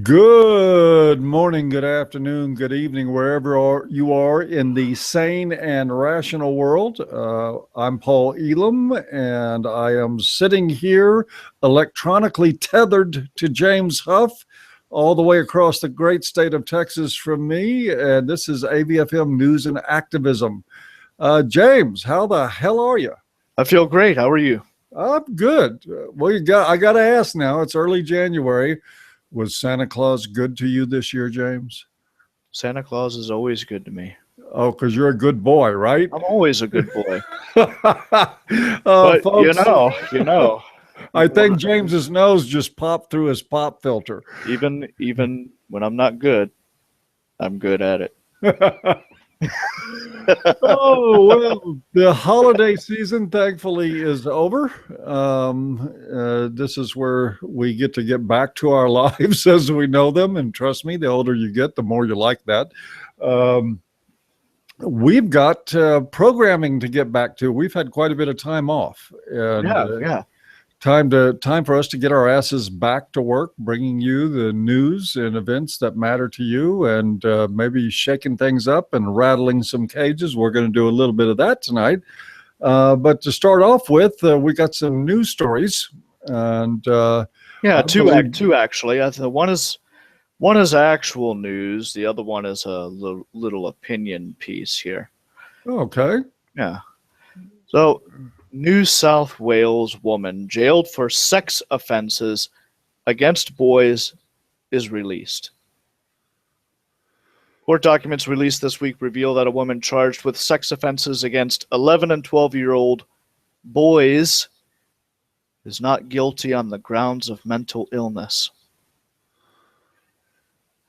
Good morning, good afternoon, good evening, wherever you are in the sane and rational world. I'm Paul Elam, and I am sitting here electronically tethered to James Huff, all the way across the great state of Texas from me. And this is AVFM News and Activism. James, how the hell are you? I feel great. How are you? I'm good. Well, I got to ask now. It's early January. Was Santa Claus good to you this year, James? Santa Claus is always good to me. Oh, because you're a good boy, right? I'm always a good boy. But folks, I think when, James's nose just popped through his pop filter. even when I'm not good, I'm good at it. Oh, well, the holiday season thankfully is over. This is where we get back to our lives as we know them. And trust me, the older you get, the more you like that. We've got programming to get back to. We've had quite a bit of time off. And, yeah. Time for us to get our asses back to work, bringing you the news and events that matter to you, and maybe shaking things up and rattling some cages. We're going to do a little bit of that tonight. But to start off with, we got some news stories, and two actually. One is actual news. The other one is a little opinion piece here. Okay. Yeah. So, New South Wales woman jailed for sex offenses against boys is released. Court documents released this week reveal that a woman charged with sex offenses against 11 and 12-year-old boys is not guilty on the grounds of mental illness.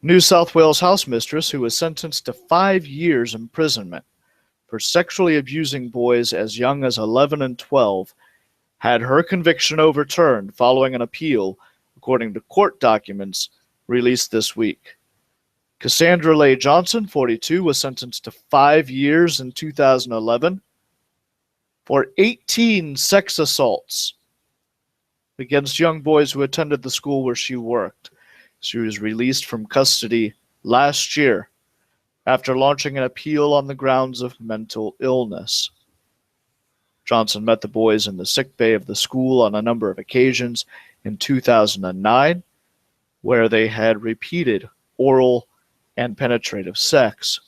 New South Wales house mistress, who was sentenced to 5 years imprisonment for sexually abusing boys as young as 11 and 12, had her conviction overturned following an appeal, according to court documents released this week. Cassandra Leigh Johnson, 42, was sentenced to 5 years in 2011 for 18 sex assaults against young boys who attended the school where she worked. She was released from custody last year after launching an appeal on the grounds of mental illness. Johnson met the boys in the sickbay of the school on a number of occasions in 2009, where they had repeated oral and penetrative sex.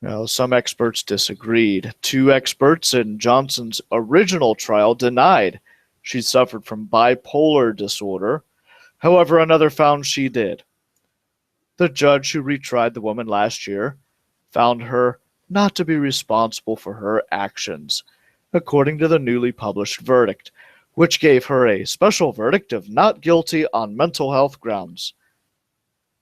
Now, some experts disagreed. 2 experts in Johnson's original trial denied she suffered from bipolar disorder. However, another found she did. The judge who retried the woman last year found her not to be responsible for her actions, according to the newly published verdict, which gave her a special verdict of not guilty on mental health grounds.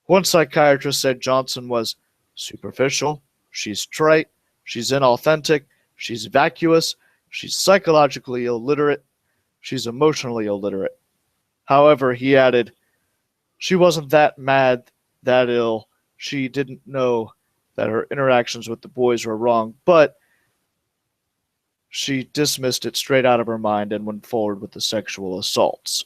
One psychiatrist said Johnson was superficial, she's trite, she's inauthentic, she's vacuous, she's psychologically illiterate, she's emotionally illiterate. However, he added, she wasn't that mad, that ill, she didn't know that her interactions with the boys were wrong, but she dismissed it straight out of her mind and went forward with the sexual assaults.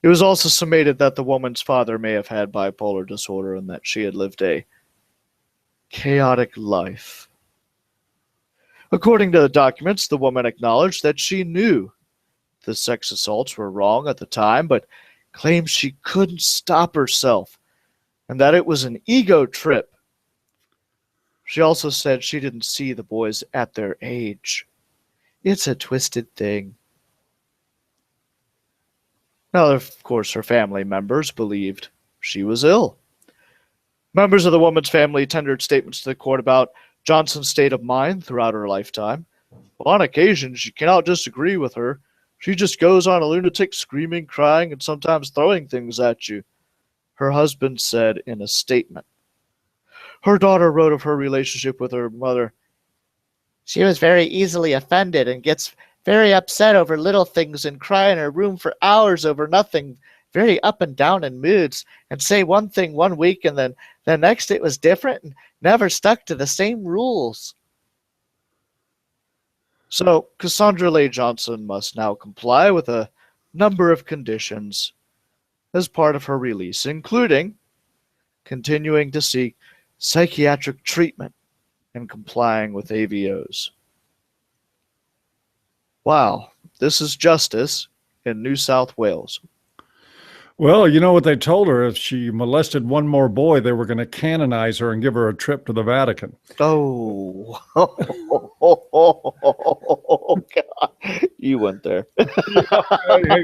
It was also summated that the woman's father may have had bipolar disorder and that she had lived a chaotic life. According to the documents, the woman acknowledged that she knew the sex assaults were wrong at the time, but claimed she couldn't stop herself and that it was an ego trip. She also said she didn't see the boys at their age. It's a twisted thing. Now, of course, her family members believed she was ill. Members of the woman's family tendered statements to the court about Johnson's state of mind throughout her lifetime. On occasions, you cannot disagree with her. She just goes on a lunatic, screaming, crying, and sometimes throwing things at you, her husband said in a statement. Her daughter wrote of her relationship with her mother. She was very easily offended and gets very upset over little things and cry in her room for hours over nothing, very up and down in moods, and say one thing one week and then the next it was different and never stuck to the same rules. So Cassandra Leigh Johnson must now comply with a number of conditions as part of her release, including continuing to seek psychiatric treatment and complying with AVOs. Wow, this is justice in New South Wales. Well, you know what they told her? If she molested one more boy, they were going to canonize her and give her a trip to the Vatican. Oh, God. You went there. Hey,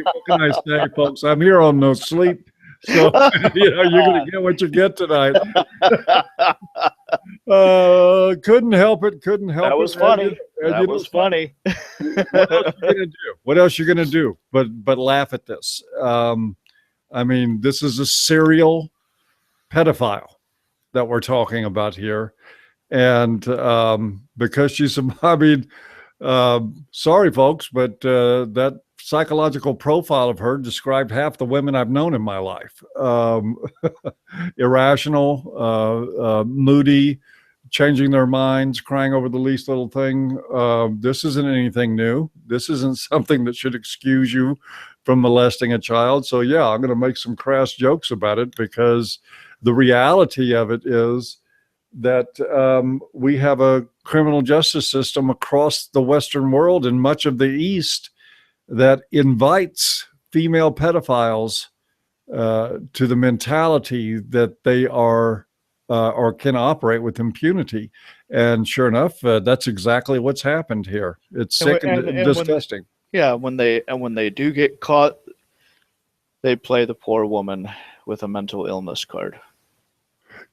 what can I say, folks? I'm here on no sleep. So, you're going to get what you get tonight. Couldn't help it. That was funny. That was funny. What else are you going to do? What else are you going to do but laugh at this? I mean, this is a serial pedophile that we're talking about here. And because she's, I mean, sorry, folks, but that psychological profile of her described half the women I've known in my life. Irrational, moody, changing their minds, crying over the least little thing. This isn't anything new. This isn't something that should excuse you from molesting a child. So yeah, I'm going to make some crass jokes about it, because the reality of it is that we have a criminal justice system across the Western world and much of the East that invites female pedophiles to the mentality that they are or can operate with impunity. And sure enough, that's exactly what's happened here. It's sick and disgusting. When they do get caught, they play the poor woman with a mental illness card.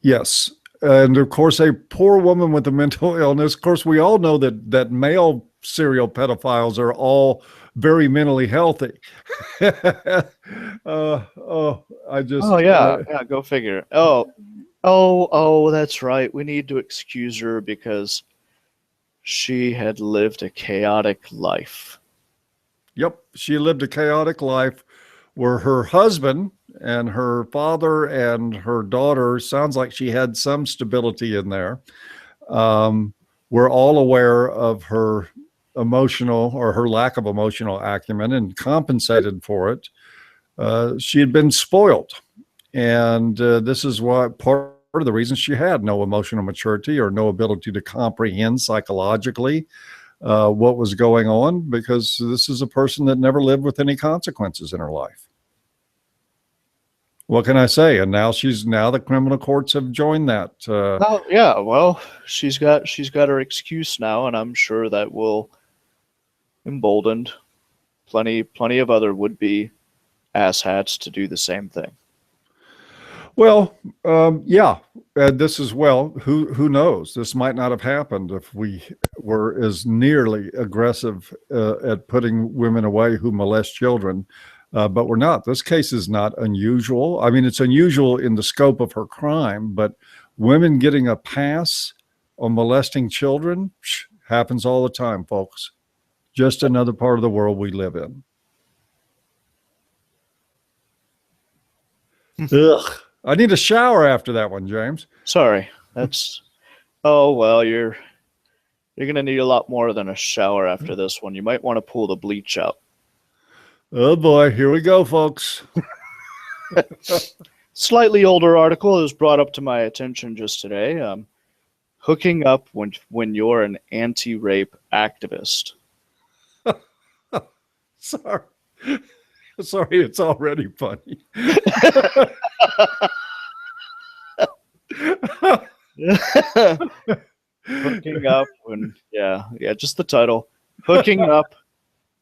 Yes. And of course, a poor woman with a mental illness. Of course, we all know that male serial pedophiles are all very mentally healthy. Yeah, go figure. Oh, that's right. We need to excuse her because she had lived a chaotic life. Yep, she lived a chaotic life where her husband and her father and her daughter, sounds like she had some stability in there. We're all aware of her emotional, or her lack of emotional acumen, and compensated for it. She had been spoiled. And this is why part of the reason she had no emotional maturity or no ability to comprehend psychologically what was going on, because this is a person that never lived with any consequences in her life. What can I say? And now the criminal courts have joined that. She's got her excuse now, and I'm sure that will embolden plenty of other would-be asshats to do the same thing. Well, yeah, this is, who knows? This might not have happened if we were as nearly aggressive at putting women away who molest children, but we're not. This case is not unusual. I mean, it's unusual in the scope of her crime, but women getting a pass on molesting children happens all the time, folks. Just another part of the world we live in. Ugh. I need a shower after that one, James. Sorry. That's... Oh, well, you're going to need a lot more than a shower after this one. You might want to pull the bleach out. Oh, boy. Here we go, folks. Slightly older article is brought up to my attention just today. Hooking up when you're an anti-rape activist. Sorry, it's already funny. Hooking up when, just the title. Hooking up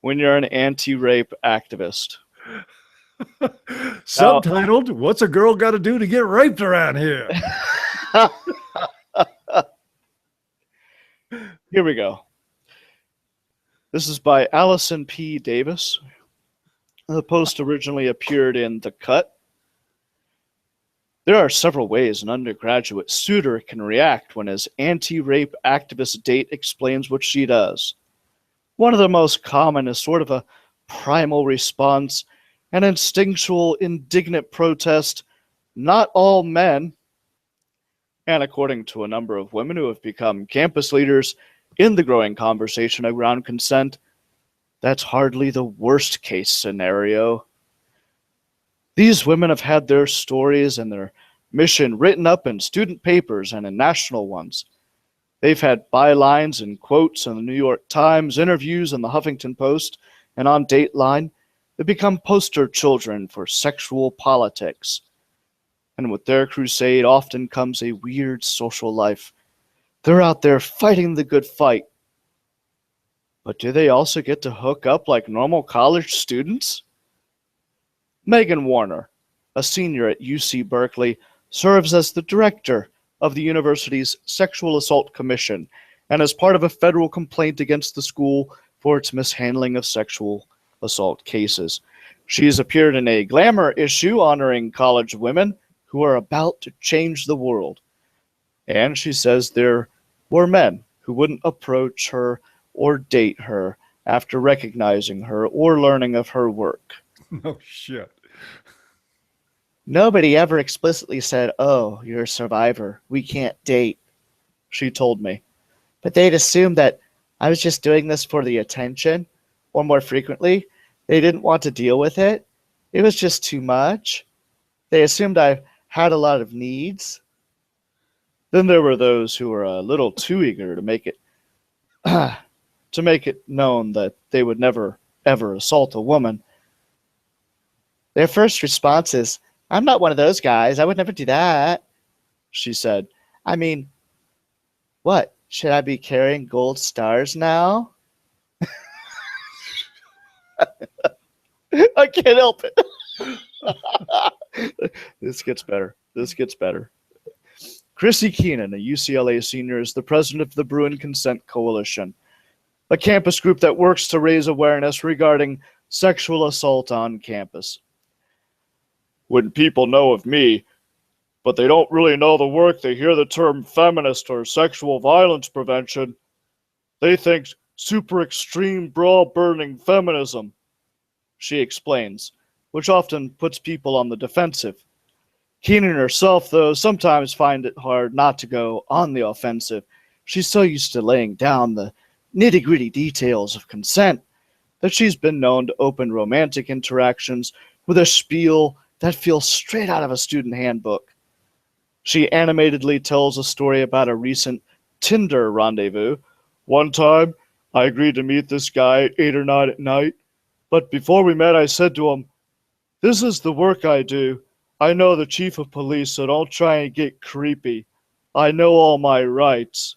when you're an anti-rape activist. Subtitled, What's a Girl Got to Do to Get Raped Around Here? Here we go. This is by Allison P. Davis. The post originally appeared in The Cut. There are several ways an undergraduate suitor can react when his anti-rape activist date explains what she does. One of the most common is sort of a primal response, an instinctual, indignant protest. Not all men, and according to a number of women who have become campus leaders in the growing conversation around consent, that's hardly the worst case scenario. These women have had their stories and their mission written up in student papers and in national ones. They've had bylines and quotes in the New York Times, interviews in the Huffington Post, and on Dateline. They become poster children for sexual politics. And with their crusade often comes a weird social life. They're out there fighting the good fight. But do they also get to hook up like normal college students? Megan Warner, a senior at UC Berkeley, serves as the director of the university's Sexual Assault Commission and is part of a federal complaint against the school for its mishandling of sexual assault cases. She has appeared in a Glamour issue honoring college women who are about to change the world. And she says there were men who wouldn't approach her or date her after recognizing her or learning of her work. No shit. Nobody ever explicitly said, "Oh, you're a survivor. We can't date," she told me. But they'd assume that I was just doing this for the attention, or more frequently, they didn't want to deal with it. It was just too much. They assumed I had a lot of needs. Then there were those who were a little too eager to make it known that they would never, ever assault a woman. Their first response is, "I'm not one of those guys. I would never do that," she said. I mean, what? Should I be carrying gold stars now? I can't help it. This gets better. Chrissy Keenan, a UCLA senior, is the president of the Bruin Consent Coalition, a campus group that works to raise awareness regarding sexual assault on campus. When people know of me, but they don't really know the work, they hear the term feminist or sexual violence prevention, they think super extreme bra-burning feminism, she explains, which often puts people on the defensive. Keenan herself, though, sometimes finds it hard not to go on the offensive. She's so used to laying down the nitty-gritty details of consent that she's been known to open romantic interactions with a spiel that feels straight out of a student handbook. She animatedly tells a story about a recent Tinder rendezvous. "One time, I agreed to meet this guy at 8 or 9 at night, but before we met, I said to him, 'This is the work I do. I know the chief of police, so don't try and get creepy. I know all my rights.'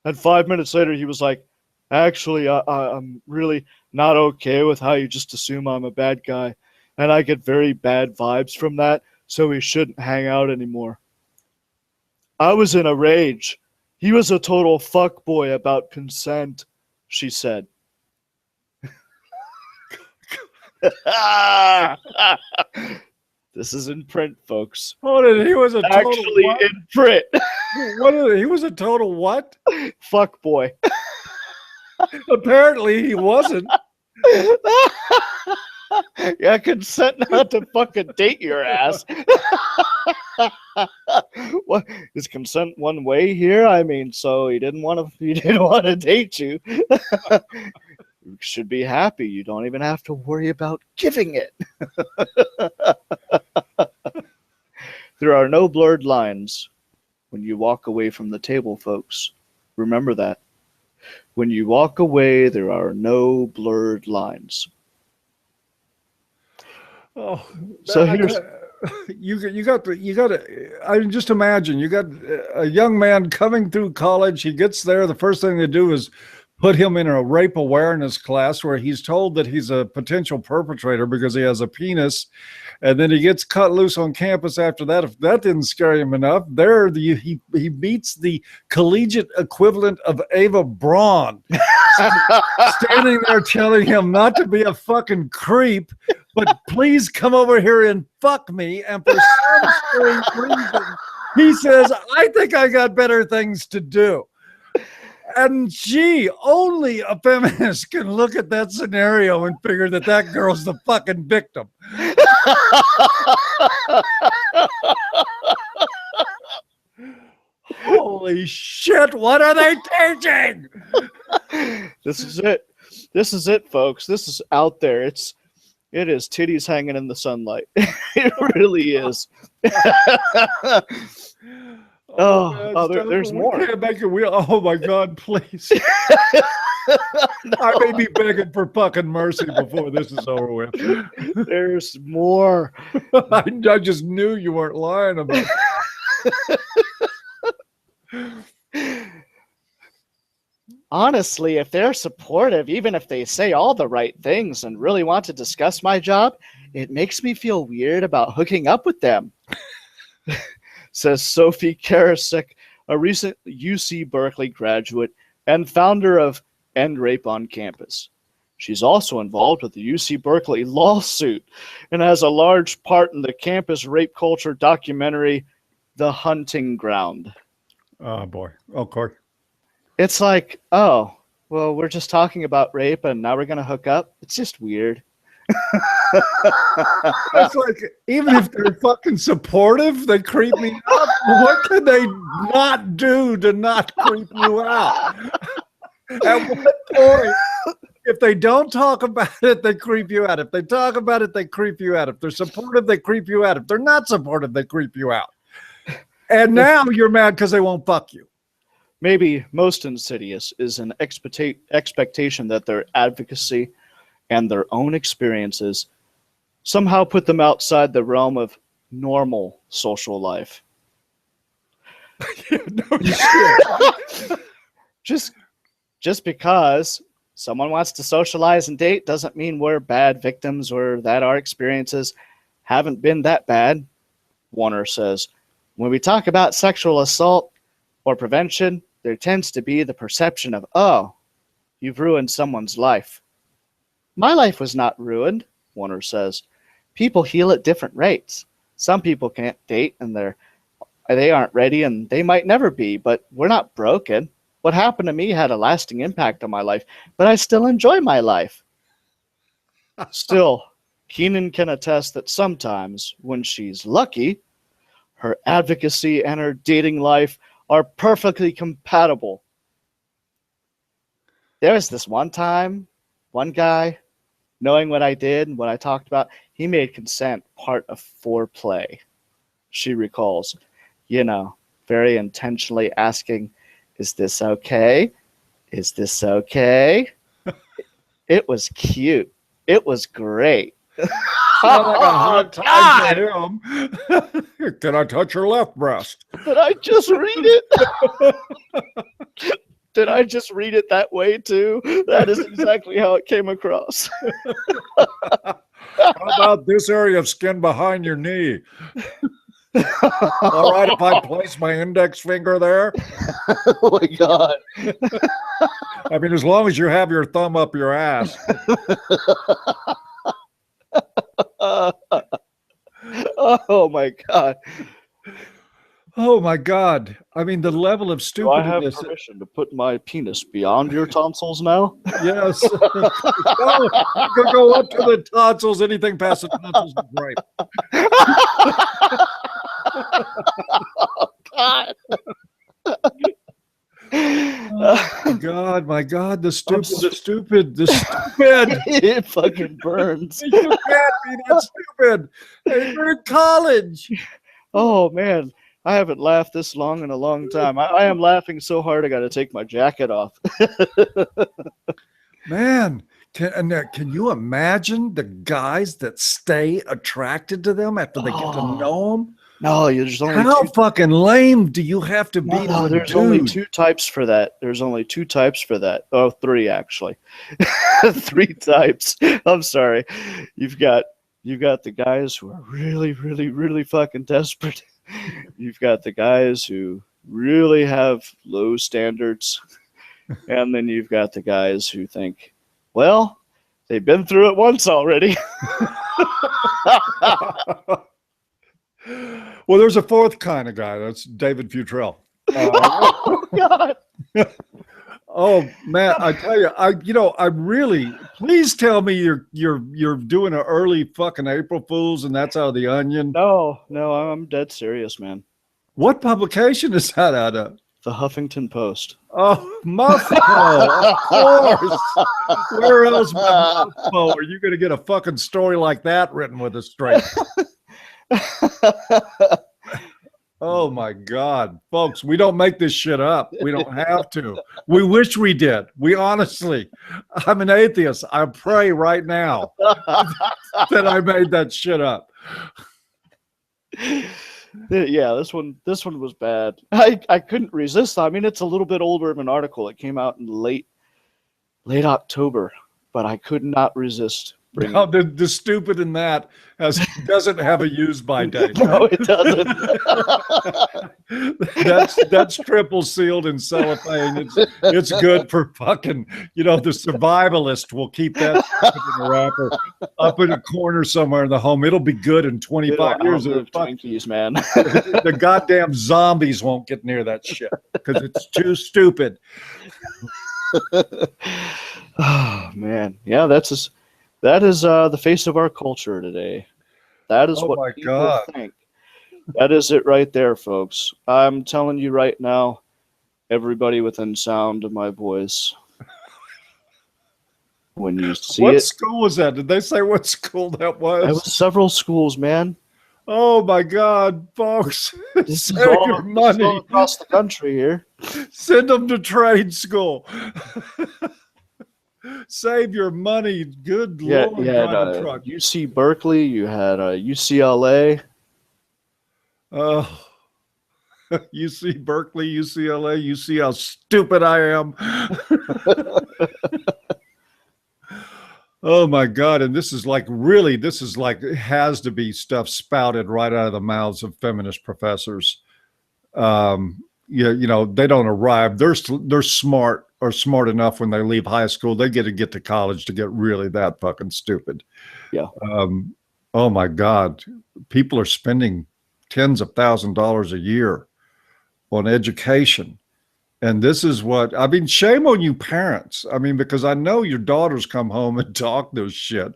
And 5 minutes later, he was like, 'Actually, I'm really not okay with how you just assume I'm a bad guy, and I get very bad vibes from that, so we shouldn't hang out anymore.' I was in a rage. He was a total fuckboy about consent," she said. This is in print, folks. He was a total Actually what? in print. He was a total what? Fuckboy. Apparently he wasn't. Yeah, consent not to fucking date your ass. What is consent one way here? I mean, so he didn't want to date you. You should be happy. You don't even have to worry about giving it. There are no blurred lines when you walk away from the table, folks. Remember that. When you walk away, there are no blurred lines. Oh, So here's you got I mean, just imagine you got a young man coming through college. He gets there. The first thing they do is put him in a rape awareness class where he's told that he's a potential perpetrator because he has a penis. And then he gets cut loose on campus after that. If that didn't scare him enough, he meets the collegiate equivalent of Ava Braun, standing there telling him not to be a fucking creep, but please come over here and fuck me. And for some strange reason, he says, "I think I got better things to do." And gee, only a feminist can look at that scenario and figure that that girl's the fucking victim. Holy shit, what are they teaching? This is it. This is it, folks. This is out there. It's It is titties hanging in the sunlight. It really is. There's more. We can't make it. Oh my God, please. I may be begging for fucking mercy before this is over with. There's more. I just knew you weren't lying about it. Honestly, if they're supportive, even if they say all the right things and really want to discuss my job, it makes me feel weird about hooking up with them, says Sophie Karasik, a recent UC Berkeley graduate and founder of End Rape on Campus. She's also involved with the UC Berkeley lawsuit and has a large part in the campus rape culture documentary, The Hunting Ground. Oh, boy. Okay. It's like, oh, well, we're just talking about rape and now we're going to hook up. It's just weird. It's like, even if they're fucking supportive, they creep me out. What can they not do to not creep you out? At what point, if they don't talk about it, they creep you out. If they talk about it, they creep you out. If they're supportive, they creep you out. If they're not supportive, they creep you out. And now you're mad because they won't fuck you. Maybe most insidious is an expectation that their advocacy and their own experiences somehow put them outside the realm of normal social life. No shit. Just because someone wants to socialize and date doesn't mean we're bad victims or that our experiences haven't been that bad, Warner says. When we talk about sexual assault or prevention, there tends to be the perception of, oh, you've ruined someone's life. My life was not ruined, Warner says. People heal at different rates. Some people can't date and they aren't ready and they might never be, but we're not broken. What happened to me had a lasting impact on my life, but I still enjoy my life. Still, Keenan can attest that sometimes, when she's lucky, her advocacy and her dating life are perfectly compatible. There was this one time, one guy, knowing what I did and what I talked about, he made consent part of foreplay. She recalls, very intentionally asking, is this okay? Is this okay? It was cute. It was great. Sound like a hard time to him. Can I touch your left breast? Did I just read it? Did I just read it that way too? That is exactly how it came across. How about this area of skin behind your knee? All right, if I place my index finger there. Oh my God. I mean, as long as you have your thumb up your ass. Oh my God. Oh my God. I mean, the level of Do I have stupidness. permission to put my penis beyond your tonsils now? Yes. No, you can go up to the tonsils. Anything past the tonsils is great. Oh God. Oh my God, the stupid. It fucking burns. You can't be that stupid. Hey, you're in college. Oh man, I haven't laughed this long in a long time. I am laughing so hard I got to take my jacket off. Man, can you imagine the guys that stay attracted to them after they get to know them? No, there's only How fucking lame do you have to be? No, there's only two types for that. There's only two types for that. Oh, three actually. Three types. I'm sorry. You've got the guys who are really, really, really fucking desperate. You've got the guys who really have low standards. And then you've got the guys who think, well, they've been through it once already. Well, there's a fourth kind of guy. That's David Futrell. Oh God! Oh man, I tell you, I really. Please tell me you're doing an early fucking April Fools, and that's out of the Onion. No, I'm dead serious, man. What publication is that out of? The Huffington Post. Oh, Muffpo, of course. Where else but Muffpo are you going to get a fucking story like that written with a straight? Oh my God, folks, we don't make this shit up. We don't have to. We wish we did. We honestly, I'm an atheist. I pray right now that I made that shit up. Yeah, this one was bad. I couldn't resist. I mean, it's a little bit older of an article. It came out in late October, but I could not resist. No, the stupid in that doesn't have a use by date. No, it doesn't. that's triple sealed in cellophane. It's good for fucking, the survivalist will keep that in a wrapper up in a corner somewhere in the home. It'll be good in 25 years. Twinkies, man. The goddamn zombies won't get near that shit because it's too stupid. Oh man, yeah, that is the face of our culture today. That is what people think. That is it right there, folks. I'm telling you right now, everybody within sound of my voice, when you see what school was that? Did they say what school that was? It was several schools, man. Oh my God, folks! This is all across the country here. Send them to trade school. Save your money. Good Lord. You had UC Berkeley. You had UCLA. Oh, UC Berkeley, UCLA. You see how stupid I am. Oh my God. And this is like it has to be stuff spouted right out of the mouths of feminist professors. They don't arrive. They're smart or smart enough when they leave high school. They get to college to get really that fucking stupid. Yeah. Oh my God. People are spending tens of thousands of dollars a year on education. And this is shame on you parents. I mean, because I know your daughters come home and talk this shit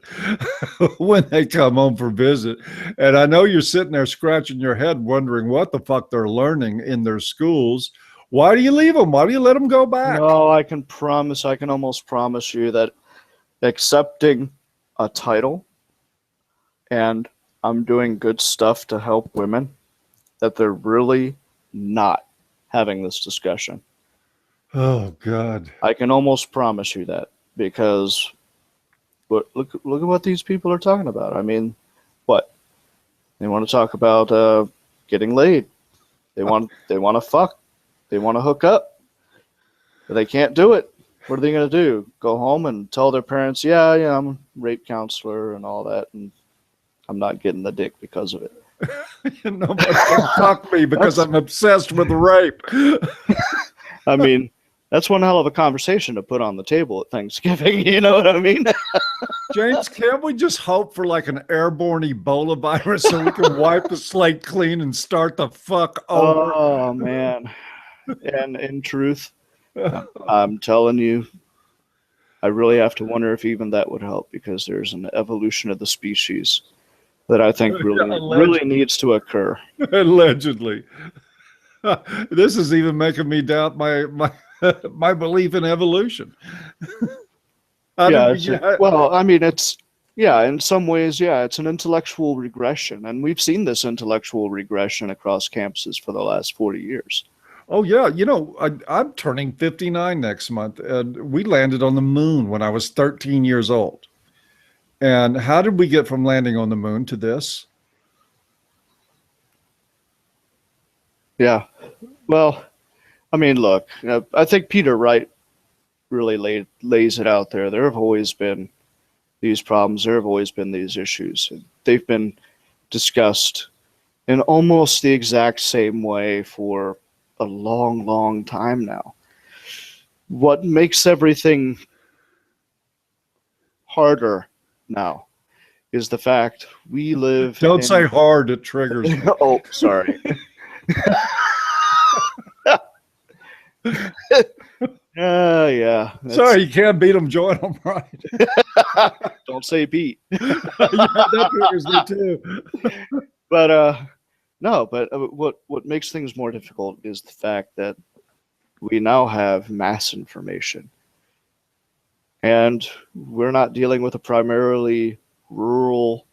when they come home for visit. And I know you're sitting there scratching your head wondering what the fuck they're learning in their schools. Why do you leave them? Why do you let them go back? No, I can almost promise you that accepting a title and I'm doing good stuff to help women, that they're really not having this discussion. Oh God. I can almost promise you that, because look at what these people are talking about. I mean, what? They want to talk about getting laid. They want to fuck. They want to hook up. But they can't do it. What are they going to do? Go home and tell their parents, yeah, I'm a rape counselor and all that, and I'm not getting the dick because of it. Nobody can fuck me because I'm obsessed with rape. I mean, that's one hell of a conversation to put on the table at Thanksgiving. You know what I mean? James, can't we just hope for like an airborne Ebola virus so we can wipe the slate clean and start the fuck over? Oh, man. And in truth, I'm telling you, I really have to wonder if even that would help, because there's an evolution of the species that I think really needs to occur. Allegedly. This is even making me doubt my belief in evolution. Well, I mean, in some ways, it's an intellectual regression. And we've seen this intellectual regression across campuses for the last 40 years. Oh, yeah. I'm turning 59 next month, and we landed on the moon when I was 13 years old. And how did we get from landing on the moon to this? Yeah. Well, I mean, look, I think Peter Wright really lays it out there. There have always been these problems. There have always been these issues. They've been discussed in almost the exact same way for a long, long time now. What makes everything harder now is the fact we live. Don't say hard, it triggers. Oh, sorry. Yeah. Sorry, you can't beat them, join them, right? Don't say beat. That triggers me too. But no, but what makes things more difficult is the fact that we now have mass information. And we're not dealing with a primarily rural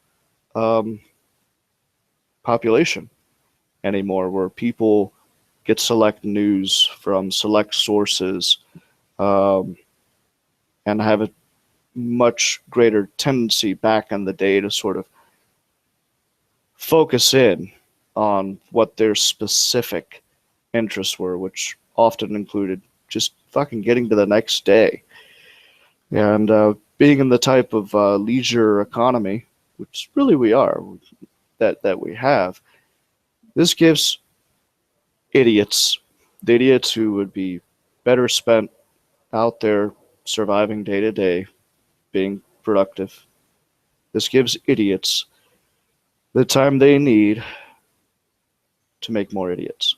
population anymore, where people get select news from select sources and have a much greater tendency back in the day to sort of focus in on what their specific interests were, which often included just fucking getting to the next day. And being in the type of leisure economy, which really we are, that we have, this gives idiots, the idiots who would be better spent out there surviving day to day, being productive. This gives idiots the time they need to make more idiots.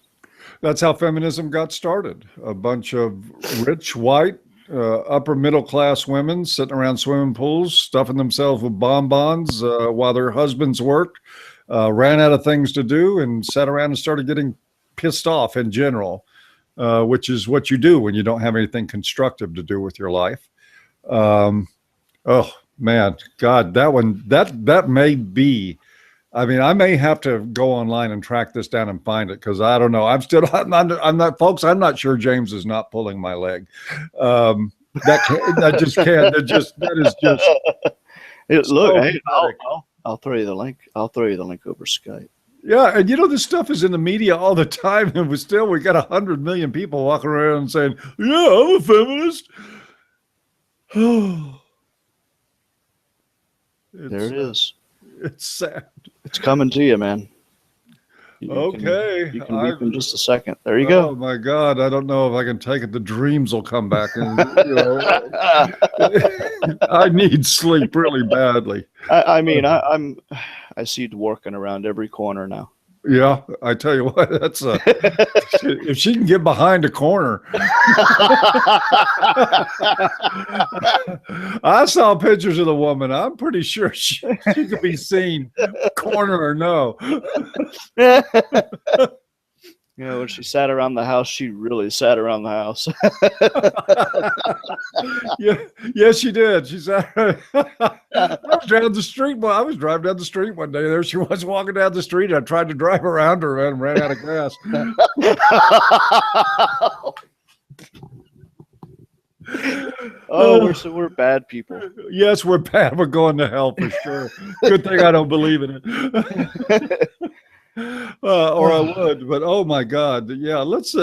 That's how feminism got started. A bunch of rich, white, upper middle class women sitting around swimming pools, stuffing themselves with bonbons while their husbands worked, ran out of things to do, and sat around and started getting pissed off in general, which is what you do when you don't have anything constructive to do with your life. Oh man, God, that may be. I mean, I may have to go online and track this down and find it, because I don't know. I'm not, folks. I'm not sure James is not pulling my leg. That just can't. That is just. Look, so hey, I'll throw you the link. I'll throw you the link over Skype. Yeah, and this stuff is in the media all the time, and we got 100 million people walking around saying, "Yeah, I'm a feminist." There it is. It's sad. It's coming to you, man. Okay. You can weep in just a second. There you go. Oh my God. I don't know if I can take it. The dreams will come back. And, I need sleep really badly. I mean, I see dworking around every corner now. Yeah, I tell you what, that's if she can get behind a corner. I saw pictures of the woman. I'm pretty sure she could be seen, corner or no. When she sat around the house, she really sat around the house. Yeah, she did. She sat. I was down the street. Well, I was driving down the street one day. There she was walking down the street. I tried to drive around her and ran out of gas. We're bad people. Yes, we're bad. We're going to hell for sure. Good thing I don't believe in it. Or I would, but oh my God, yeah. Let's.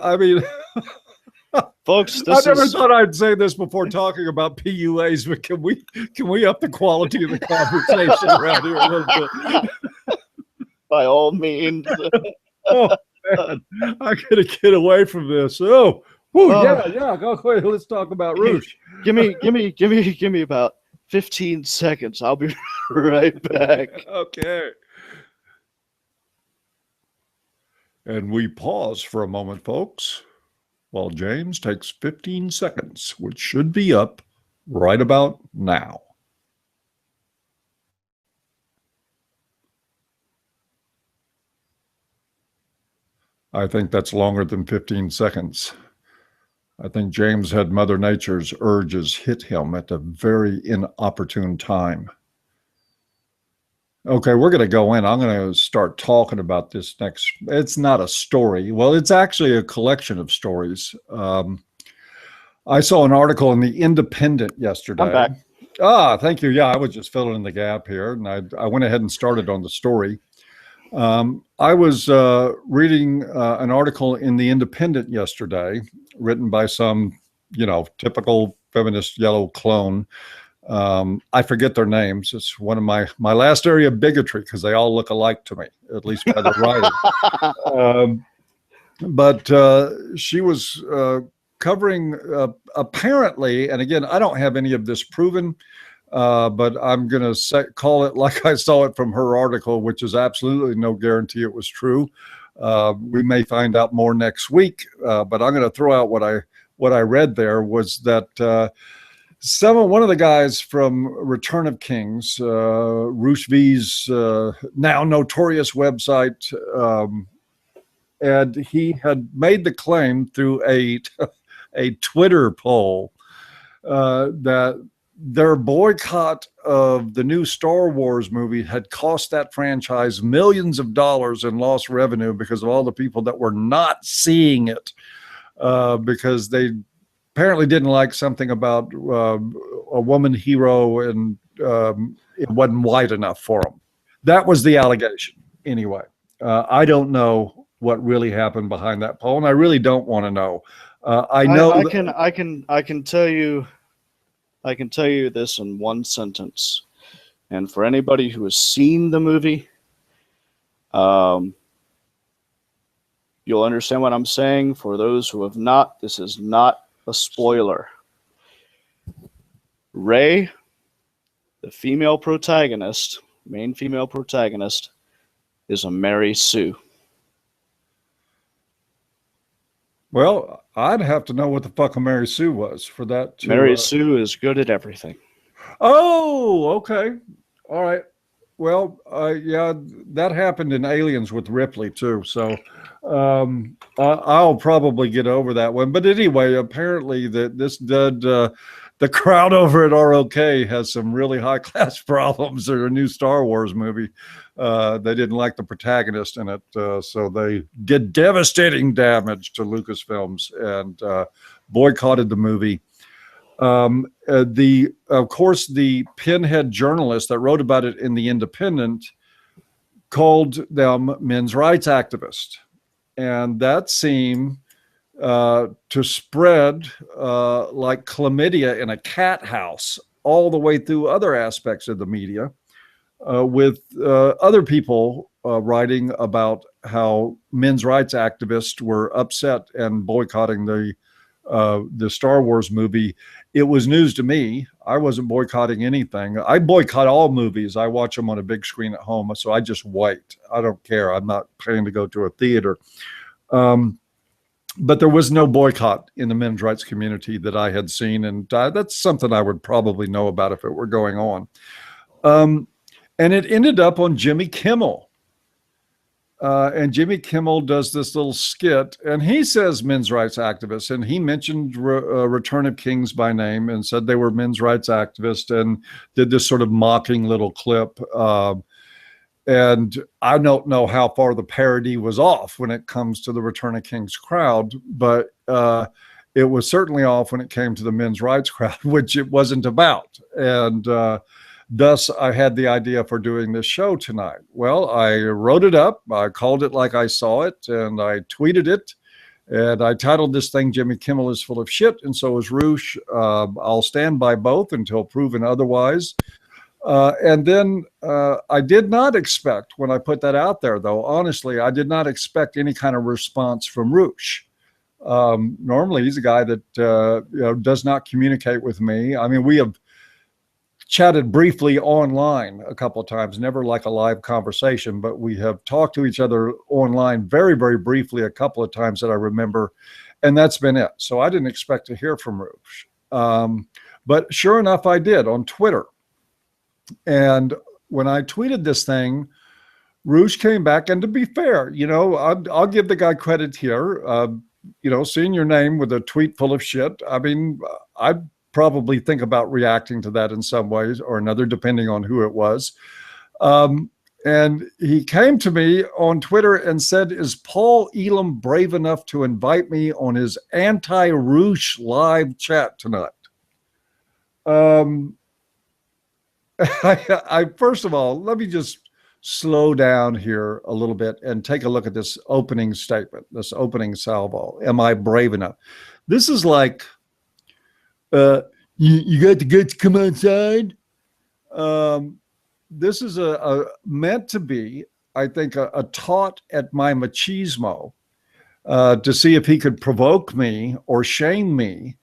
I mean, folks, I never thought I'd say this before talking about PUAs, but can we up the quality of the conversation around here a little bit? By all means. Oh man, I gotta get away from this. Yeah. Go ahead. Let's talk about Roosh. Give me about 15 seconds. I'll be right back. Okay. And we pause for a moment, folks, while James takes 15 seconds, which should be up right about now. I think that's longer than 15 seconds. I think James had Mother Nature's urges hit him at a very inopportune time. Okay, we're going to go in. I'm going to start talking about this next. It's not a story. Well, it's actually a collection of stories. I saw an article in the Independent yesterday. I'm back. Thank you. Yeah, I was just filling in the gap here, and I went ahead and started on the story. I was reading an article in the Independent yesterday, written by some, typical feminist yellow clone. I forget their names. It's one of my last area of bigotry, because they all look alike to me, at least by the writing. But she was covering apparently, and again, I don't have any of this proven, but I'm going to call it like I saw it from her article, which is absolutely no guarantee it was true. We may find out more next week, but I'm going to throw out what I read there was that one of the guys from Return of Kings, Roosh V's now notorious website, and he had made the claim through a Twitter poll that their boycott of the new Star Wars movie had cost that franchise millions of dollars in lost revenue because of all the people that were not seeing it because they apparently didn't like something about a woman hero and it wasn't white enough for them. That was the allegation. Anyway, I don't know what really happened behind that poll, and I really don't want to know. I know I can tell you this in one sentence. And for anybody who has seen the movie, you'll understand what I'm saying. For those who have not, this is not a spoiler. Rey, the female protagonist, main female protagonist, is a Mary Sue. Well, I'd have to know what the fuck a Mary Sue was for that. Mary Sue is good at everything. Oh, okay. All right. Well, yeah, that happened in Aliens with Ripley too. So I'll probably get over that one. But anyway, apparently the crowd over at ROK has some really high class problems. There's a new Star Wars movie. They didn't like the protagonist in it, so they did devastating damage to Lucasfilms and boycotted the movie. Of course, the pinhead journalist that wrote about it in The Independent called them men's rights activists, and that seemed to spread like chlamydia in a cat house all the way through other aspects of the media, with other people writing about how men's rights activists were upset and boycotting the Star Wars movie. It was news to me. I wasn't boycotting anything. I boycott all movies. I watch them on a big screen at home, so I just wait. I don't care. I'm not paying to go to a theater. But there was no boycott in the men's rights community that I had seen, and that's something I would probably know about if it were going on. And it ended up on Jimmy Kimmel. And Jimmy Kimmel does this little skit, and he says men's rights activists, and he mentioned Return of Kings by name and said they were men's rights activists and did this sort of mocking little clip. And I don't know how far the parody was off when it comes to the Return of Kings crowd, but it was certainly off when it came to the men's rights crowd, which it wasn't about. And thus, I had the idea for doing this show tonight. Well, I wrote it up, I called it like I saw it, and I tweeted it. And I titled this thing, Jimmy Kimmel is full of shit, and so is Roosh. I'll stand by both until proven otherwise. And then I did not expect, when I put that out there, though, honestly, I did not expect any kind of response from Roosh. Normally, he's a guy that does not communicate with me. I mean, we have chatted briefly online a couple of times, never like a live conversation, but we have talked to each other online very, very briefly a couple of times that I remember, and that's been it. So I didn't expect to hear from Roosh. But sure enough, I did on Twitter. And when I tweeted this thing, Roosh came back, and to be fair, I'll give the guy credit here. Seeing your name with a tweet full of shit, I mean, I'd probably think about reacting to that in some ways or another, depending on who it was. And he came to me on Twitter and said, is Paul Elam brave enough to invite me on his anti-Roosh live chat tonight? I first of all, let me just slow down here a little bit and take a look at this opening statement, this opening salvo. Am I brave enough? This is like, you got the guts to come outside. This is meant to be, I think, a taunt at my machismo to see if he could provoke me or shame me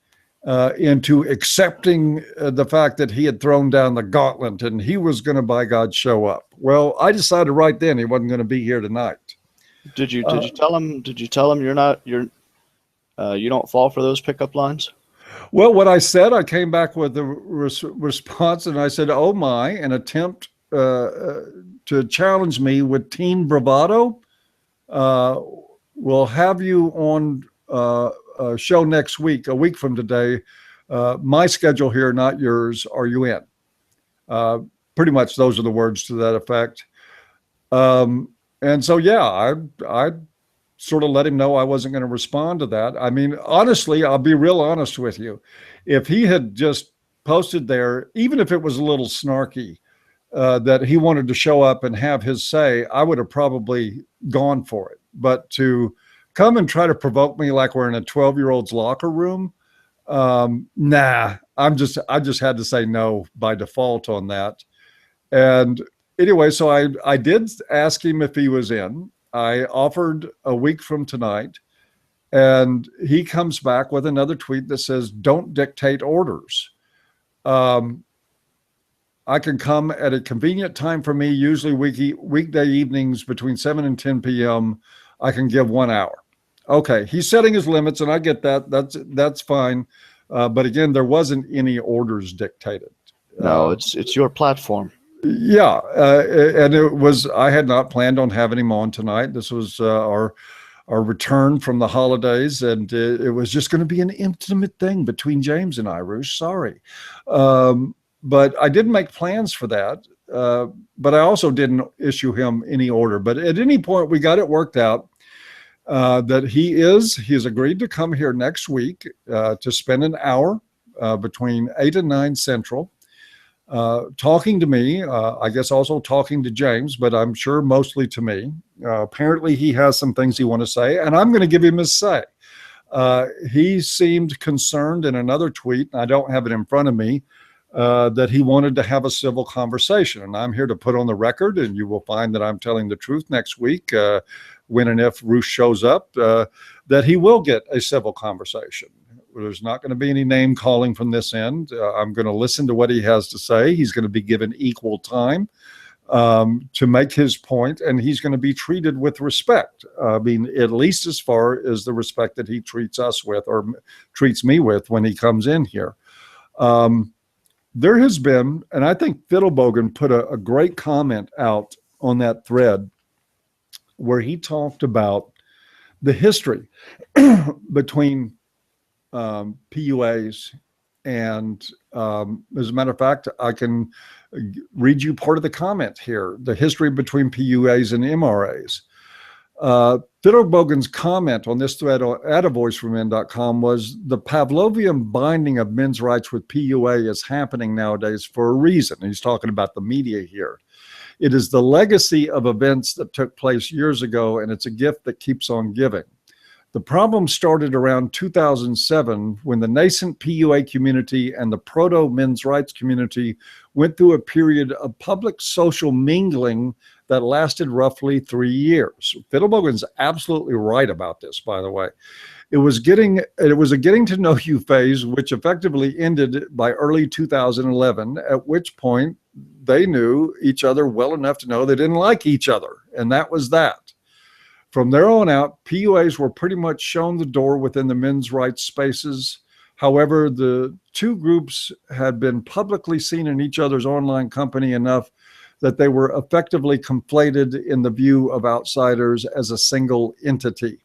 into accepting the fact that he had thrown down the gauntlet and he was going to, by God, show up. Well, I decided right then he wasn't going to be here tonight. Did you tell him? Did you tell him you don't fall for those pickup lines? Well, what I said, I came back with a response, and I said, "Oh my!" An attempt to challenge me with teen bravado. we'll have you on a show next week, a week from today. My schedule here, not yours. Are you in? Pretty much those are the words to that effect. And so, yeah, I sort of let him know I wasn't going to respond to that. I mean, honestly, I'll be real honest with you. If he had just posted there, even if it was a little snarky, that he wanted to show up and have his say, I would have probably gone for it. But to come and try to provoke me like we're in a 12-year-old's locker room, nah, I just had to say no by default on that. And anyway, so I did ask him if he was in. I offered a week from tonight, and he comes back with another tweet that says, "Don't dictate orders. I can come at a convenient time for me, usually weekday evenings between 7 and 10 p.m. I can give 1 hour." Okay, he's setting his limits, and I get that. That's fine. But again, there wasn't any orders dictated. No, it's your platform. Yeah, and it was. I had not planned on having him on tonight. This was our return from the holidays, and it was just going to be an intimate thing between James and I. Roosh, sorry, but I didn't make plans for that. But I also didn't issue him any order. But at any point, we got it worked out that he has agreed to come here next week to spend an hour between 8 and 9 Central. Talking to me, I guess also talking to James, but I'm sure mostly to me. Apparently he has some things he wants to say, and I'm going to give him his say. He seemed concerned in another tweet, and I don't have it in front of me, that he wanted to have a civil conversation. And I'm here to put on the record, and you will find that I'm telling the truth next week when and if Roosh shows up, that he will get a civil conversation. There's not going to be any name calling from this end. I'm going to listen to what he has to say. He's going to be given equal time to make his point, and he's going to be treated with respect. I mean, at least as far as the respect that he treats us with or treats me with when he comes in here. There has been, and I think Fiddlebogan put a great comment out on that thread where he talked about the history between PUAs and as a matter of fact, I can read you part of the comment here, the history between PUAs and MRAs. Fiddlebogan's comment on this thread at avoiceformen.com was the Pavlovian binding of men's rights with PUA is happening nowadays for a reason. He's talking about the media here. It is the legacy of events that took place years ago, and it's a gift that keeps on giving. The problem started around 2007 when the nascent PUA community and the proto-men's rights community went through a period of public social mingling that lasted roughly 3 years. Fiddlebogan's absolutely right about this, by the way. It was a getting to know you phase, which effectively ended by early 2011, at which point they knew each other well enough to know they didn't like each other, and that was that. From there on out, PUAs were pretty much shown the door within the men's rights spaces. However, the two groups had been publicly seen in each other's online company enough that they were effectively conflated in the view of outsiders as a single entity.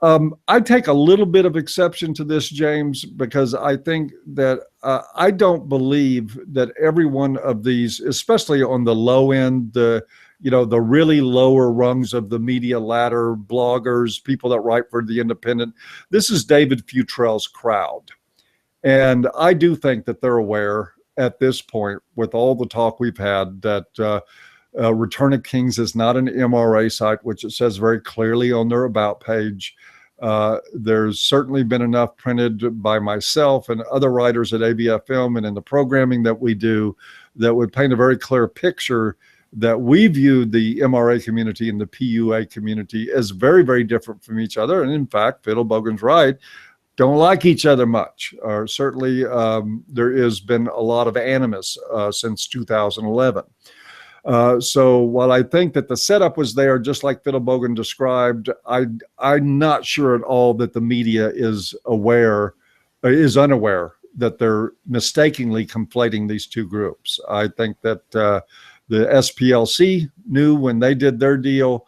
I take a little bit of exception to this, James, because I think that I don't believe that every one of these, especially on the low end, the really lower rungs of the media ladder, bloggers, people that write for The Independent, this is David Futrell's crowd. And I do think that they're aware at this point, with all the talk we've had, that Return of Kings is not an MRA site, which it says very clearly on their about page. There's certainly been enough printed by myself and other writers at ABF Film and in the programming that we do that would paint a very clear picture that we view the MRA community and the PUA community as very, very different from each other. And in fact, Fiddlebogan's right, don't like each other much. Or certainly there has been a lot of animus since 2011. So while I think that the setup was there, just like Fiddlebogan described, I'm not sure at all that the media is unaware that they're mistakenly conflating these two groups. I think that the SPLC knew when they did their deal,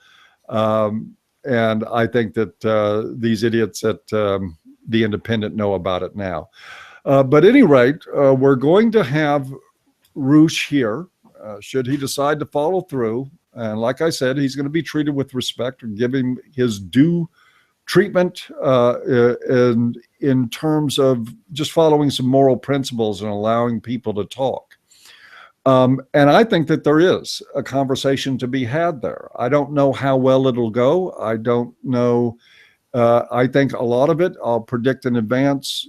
and And I think that these idiots at The Independent know about it now. But at any rate, we're going to have Roosh here, should he decide to follow through. And like I said, he's going to be treated with respect and give him his due treatment in terms of just following some moral principles and allowing people to talk. And I think that there is a conversation to be had there. I don't know how well it'll go. I don't know. I think a lot of it I'll predict in advance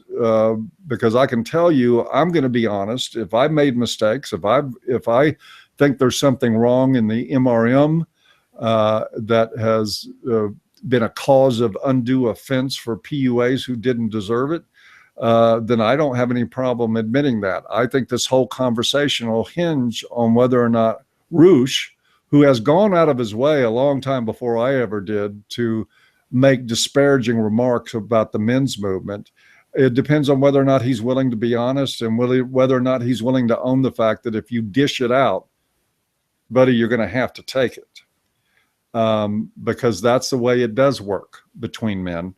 because I can tell you I'm going to be honest. If I've made mistakes, if I think there's something wrong in the MRM that has been a cause of undue offense for PUAs who didn't deserve it, then I don't have any problem admitting that. I think this whole conversation will hinge on whether or not Roosh, who has gone out of his way a long time before I ever did to make disparaging remarks about the men's movement, it depends on whether or not he's willing to be honest and whether or not he's willing to own the fact that if you dish it out, buddy, you're going to have to take it. Because that's the way it does work between men.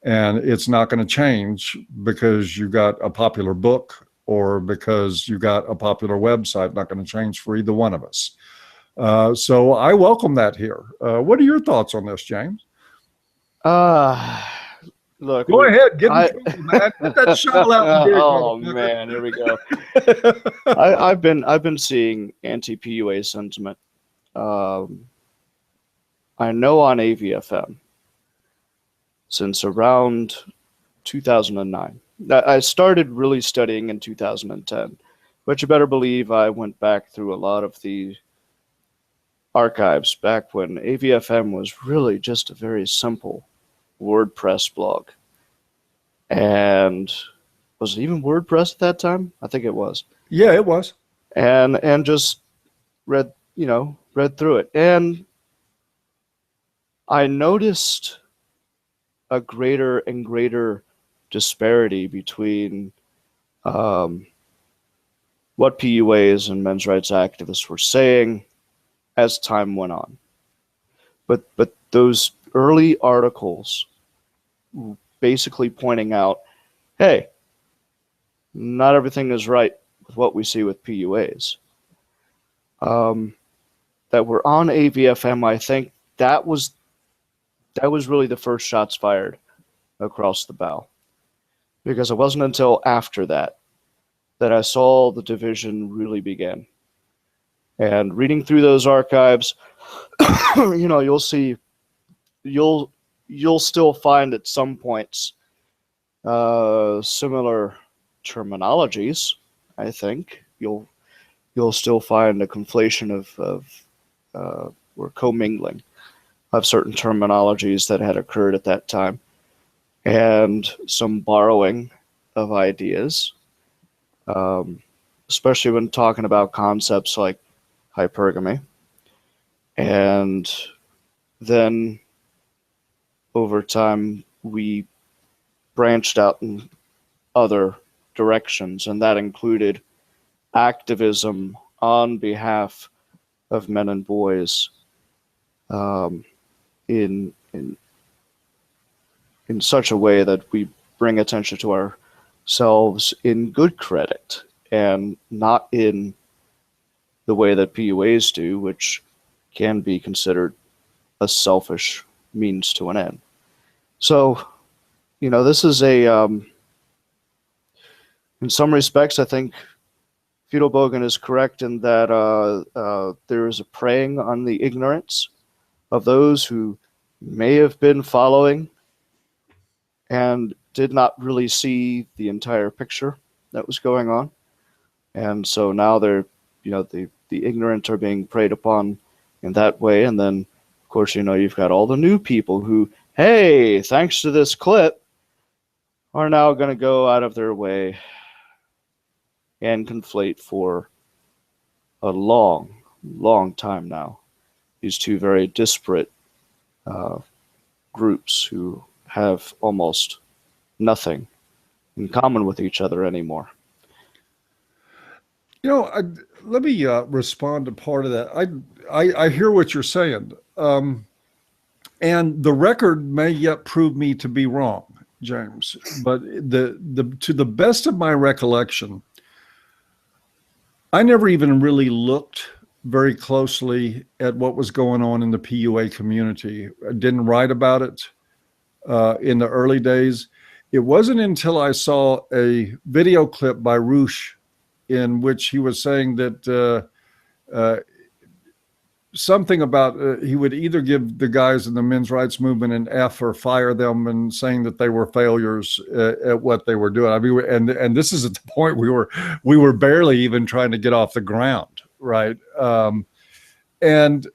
And it's not going to change because you got a popular book or because you got a popular website. Not going to change for either one of us. So I welcome that here. What are your thoughts on this, James? Look. Go ahead, get in trouble, man. Get that shovel out. Oh man, here we go. I've been seeing anti-PUA sentiment. I know on AVFM since around 2009. I started really studying in 2010, but you better believe I went back through a lot of the archives back when AVFM was really just a very simple WordPress blog. And was it even WordPress at that time? I think it was. Yeah, it was. And just read through it. And I noticed a greater and greater disparity between what PUAs and men's rights activists were saying as time went on. But those early articles basically pointing out, hey, not everything is right with what we see with PUAs. That were on AVFM, I think that was really the first shots fired across the bow. Because it wasn't until after that I saw the division really begin. And reading through those archives, you'll see, you'll still find at some points similar terminologies. I think you'll still find a conflation of or commingling of certain terminologies that had occurred at that time, and some borrowing of ideas, especially when talking about concepts like hypergamy. And then over time, we branched out in other directions, and that included activism on behalf of men and boys in such a way that we bring attention to ourselves in good credit and not in the way that PUAs do, which can be considered a selfish means to an end. So, this is in some respects, I think Feudal Bogan is correct in that there is a preying on the ignorance of those who may have been following and did not really see the entire picture that was going on. And so now they're, the ignorant are being preyed upon in that way. And then, of course, you've got all the new people who, hey, thanks to this clip, are now going to go out of their way and conflate for a long, long time now these two very disparate groups who have almost nothing in common with each other anymore. Let me respond to part of that. I hear what you're saying. And the record may yet prove me to be wrong, James, but to the best of my recollection, I never even really looked very closely at what was going on in the PUA community. I didn't write about it in the early days. It wasn't until I saw a video clip by Roosh in which he was saying that something about he would either give the guys in the men's rights movement an F or fire them, and saying that they were failures at what they were doing. I mean, and this is at the point we were barely even trying to get off the ground, right? And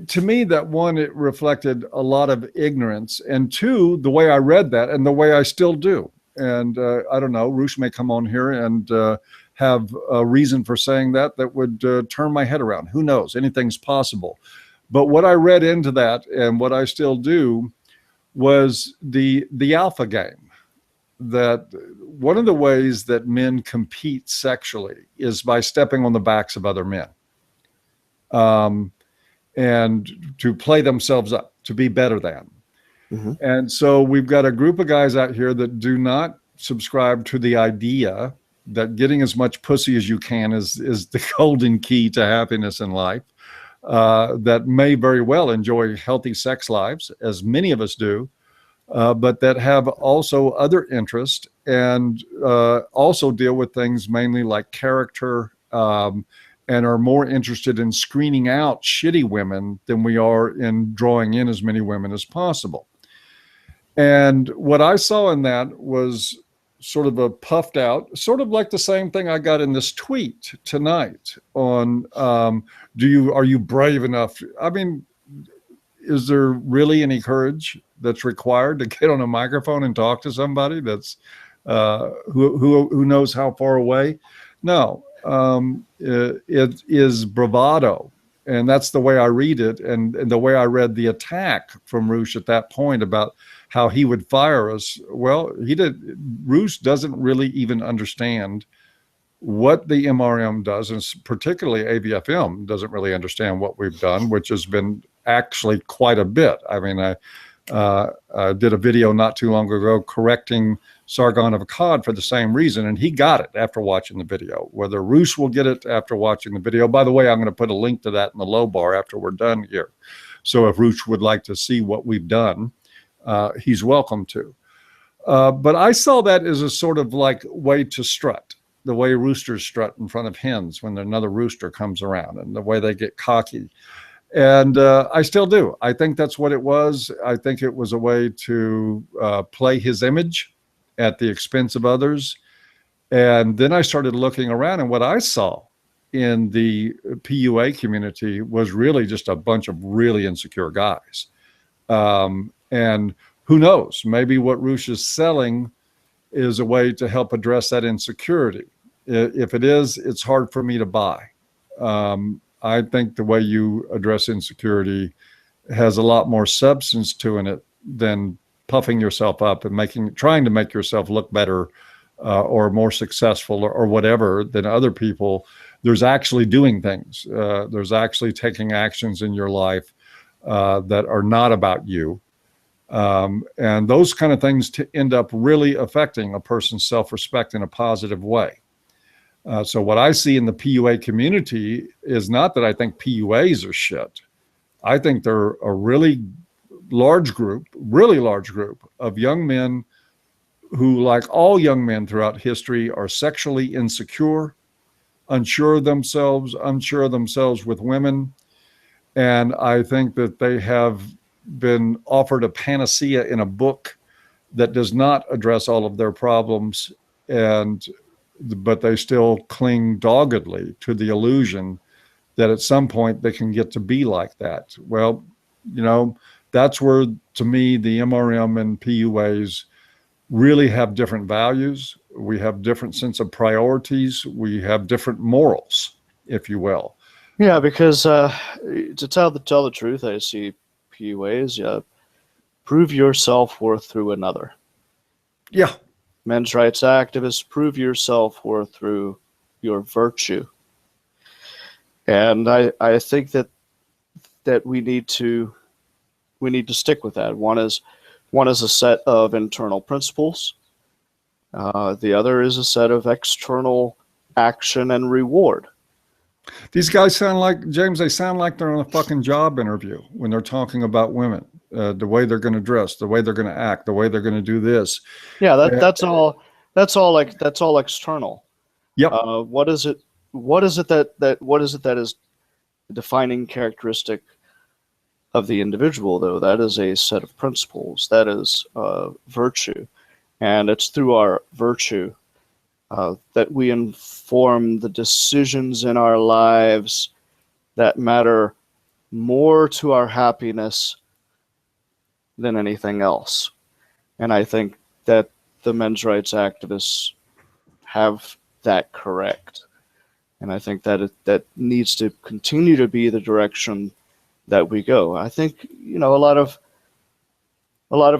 to me, that one, it reflected a lot of ignorance, and two, the way I read that and the way I still do. And I don't know, Roosh may come on here and have a reason for saying that would turn my head around. Who knows? Anything's possible. But what I read into that, and what I still do, was the alpha game. That one of the ways that men compete sexually is by stepping on the backs of other men, and to play themselves up, to be better than. Mm-hmm. And so we've got a group of guys out here that do not subscribe to the idea that getting as much pussy as you can is the golden key to happiness in life, that may very well enjoy healthy sex lives, as many of us do, but that have also other interests, and also deal with things mainly like character, and are more interested in screening out shitty women than we are in drawing in as many women as possible. And what I saw in that was sort of a puffed out, sort of like the same thing I got in this tweet tonight on, are you brave enough? I mean, is there really any courage that's required to get on a microphone and talk to somebody that's who knows how far away? No, it is bravado. And that's the way I read it. And the way I read the attack from Roosh at that point about how he would fire us. Well, Roosh doesn't really even understand what the MRM does, and particularly ABFM doesn't really understand what we've done, which has been actually quite a bit. I mean, I did a video not too long ago correcting Sargon of Akkad for the same reason, and he got it after watching the video. Whether Roosh will get it after watching the video, by the way, I'm going to put a link to that in the low bar after we're done here. So if Roosh would like to see what we've done, he's welcome to. But I saw that as a sort of like way to strut, the way roosters strut in front of hens when another rooster comes around, and the way they get cocky. And I still do. I think that's what it was. I think it was a way to play his image at the expense of others. And then I started looking around, and what I saw in the PUA community was really just a bunch of really insecure guys. And who knows, maybe what Roosh is selling is a way to help address that insecurity. If it is, it's hard for me to buy. I think the way you address insecurity has a lot more substance to it than puffing yourself up and trying to make yourself look better or more successful or whatever than other people. There's actually doing things. There's actually taking actions in your life that are not about you. And those kind of things end up really affecting a person's self-respect in a positive way. So what I see in the PUA community is not that I think PUAs are shit. I think they're a really large group of young men who, like all young men throughout history, are sexually insecure, unsure of themselves with women. And I think that they have been offered a panacea in a book that does not address all of their problems, but they still cling doggedly to the illusion that at some point they can get to be like that. Well, that's where, to me, the MRM and PUAs really have different values. We have different sense of priorities. We have different morals, if you will. Yeah, because to tell the truth, I see PUAs, prove your self-worth through another. Yeah. Men's rights activists, prove your self-worth through your virtue. And I think that we need to to stick with that. One is a set of internal principles. The other is a set of external action and reward. These guys sound like, James, they sound like they're on a fucking job interview when they're talking about women, the way they're going to dress, the way they're going to act, the way they're going to do this. Yeah, that's all external. Yep. What is it that is the defining characteristic of the individual, though? That is a set of principles. That is virtue. And it's through our virtue that we inform the decisions in our lives that matter more to our happiness than anything else. And I think that the men's rights activists have that correct. And I think that that needs to continue to be the direction that we go. I think, a lot of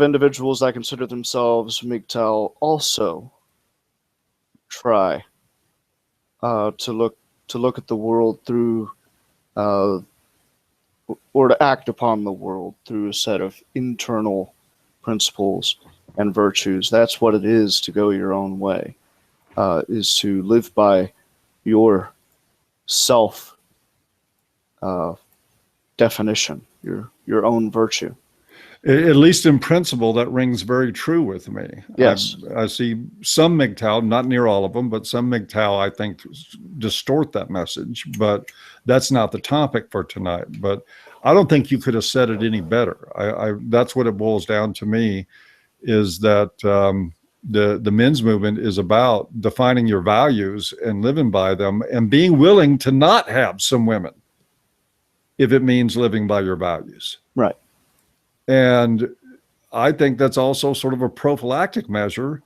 individuals that consider themselves MGTOW also try to look at the world through, or to act upon the world through a set of internal principles and virtues. That's what it is to go your own way, is to live by your self definition, your own virtue. At least in principle, that rings very true with me. Yes. I see some MGTOW, not near all of them, but some MGTOW, I think, distort that message. But that's not the topic for tonight. But I don't think you could have said it any better. That's what it boils down to me, is that the men's movement is about defining your values and living by them and being willing to not have some women if it means living by your values. Right. And I think that's also sort of a prophylactic measure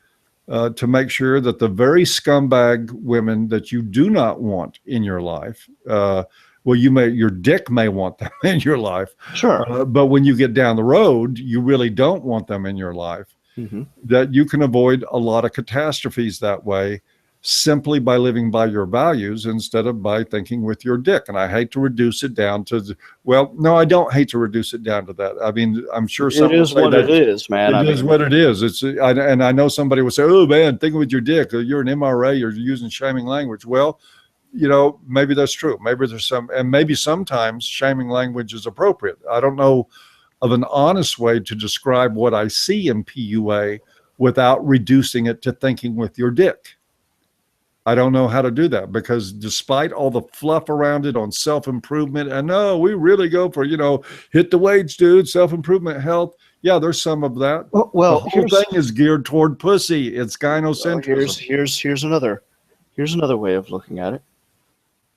to make sure that the very scumbag women that you do not want in your life, your dick may want them in your life. Sure. But when you get down the road, you really don't want them in your life. Mm-hmm. That you can avoid a lot of catastrophes that way, simply by living by your values instead of by thinking with your dick. And I hate to reduce it down to, no, I don't hate to reduce it down to that. I mean, I'm sure some it is what it is, man. It is what it is. And I know somebody will say, oh man, thinking with your dick, you're an MRA, you're using shaming language. Well, maybe that's true. Maybe there's maybe sometimes shaming language is appropriate. I don't know of an honest way to describe what I see in PUA without reducing it to thinking with your dick. I don't know how to do that, because despite all the fluff around it on self-improvement, and no, we really go for, hit the weights, dude, self-improvement, health. Yeah, there's some of that. Well, the whole thing is geared toward pussy. It's gynocentrism. Here's another way of looking at it.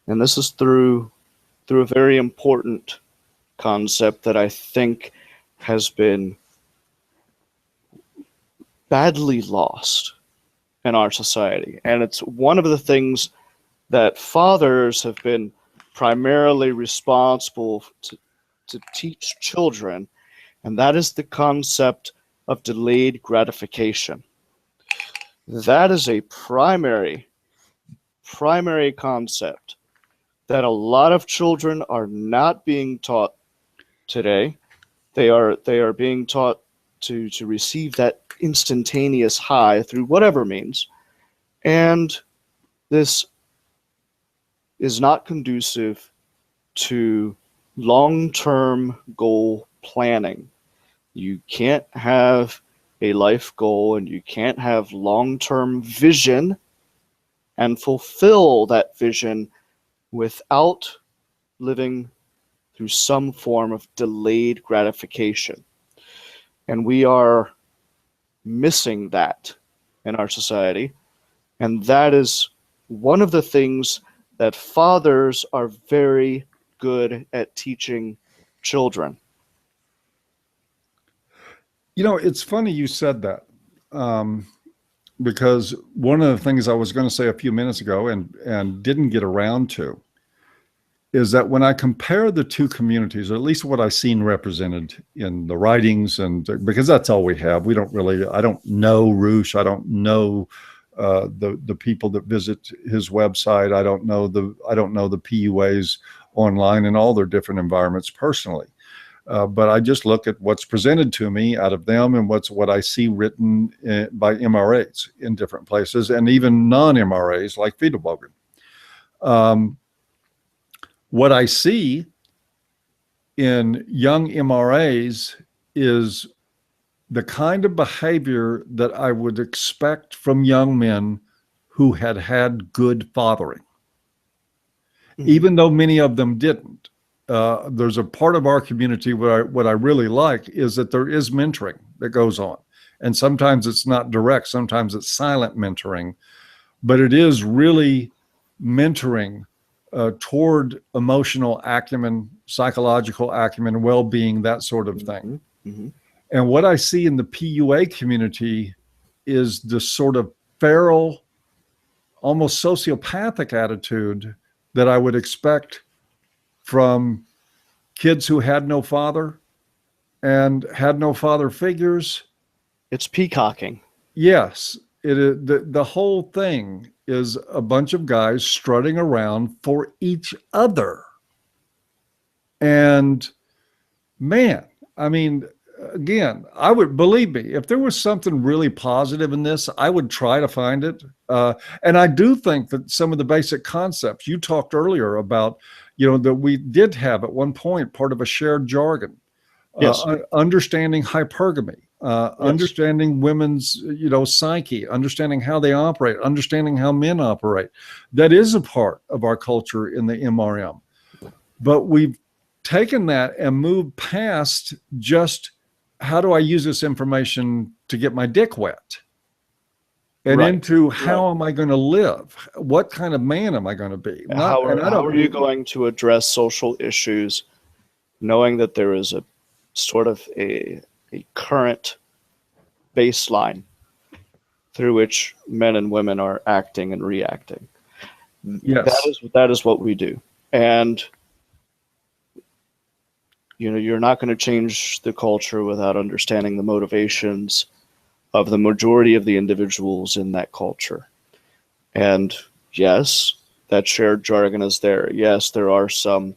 And this is through a very important concept that I think has been badly lost in our society. And it's one of the things that fathers have been primarily responsible to teach children, and that is the concept of delayed gratification. That is a primary concept that a lot of children are not being taught today. They are being taught to receive that instantaneous high through whatever means. And this is not conducive to long-term goal planning. You can't have a life goal and you can't have long-term vision and fulfill that vision without living through some form of delayed gratification. And we are missing that in our society. And that is one of the things that fathers are very good at teaching children. It's funny you said that, because one of the things I was going to say a few minutes ago and didn't get around to is that when I compare the two communities, or at least what I've seen represented in the writings, and because that's all we have, I don't know Roosh, I don't know the people that visit his website, I don't know the PUAs online in all their different environments personally. But I just look at what's presented to me out of them and what I see written by MRAs in different places, and even non-MRAs like Fiedelbogen. What I see in young MRAs is the kind of behavior that I would expect from young men who had had good fathering, even though many of them didn't. There's a part of our community what I really like is that there is mentoring that goes on. And sometimes it's not direct, sometimes it's silent mentoring, but it is really mentoring toward emotional acumen, psychological acumen, well-being, that sort of thing. Mm-hmm. And what I see in the PUA community is the sort of feral, almost sociopathic attitude that I would expect from kids who had no father and had no father figures. It's peacocking. Yes, it is. The whole thing is a bunch of guys strutting around for each other. And man, I mean, again, I would, believe me, if there was something really positive in this, I would try to find it. And I do think that some of the basic concepts you talked earlier about, that we did have at one point part of a shared jargon, yes. Understanding hypergamy, yes. Understanding women's, psyche, understanding how they operate, understanding how men operate. That is a part of our culture in the MRM. But we've taken that and moved past just, how do I use this information to get my dick wet? And right. into how am I going to live? What kind of man am I going to be? How are you going to address social issues, knowing that there is a sort of a current baseline through which men and women are acting and reacting? Yes. That is what we do. And you're not going to change the culture without understanding the motivations of the majority of the individuals in that culture. And yes, that shared jargon is there. Yes, there are some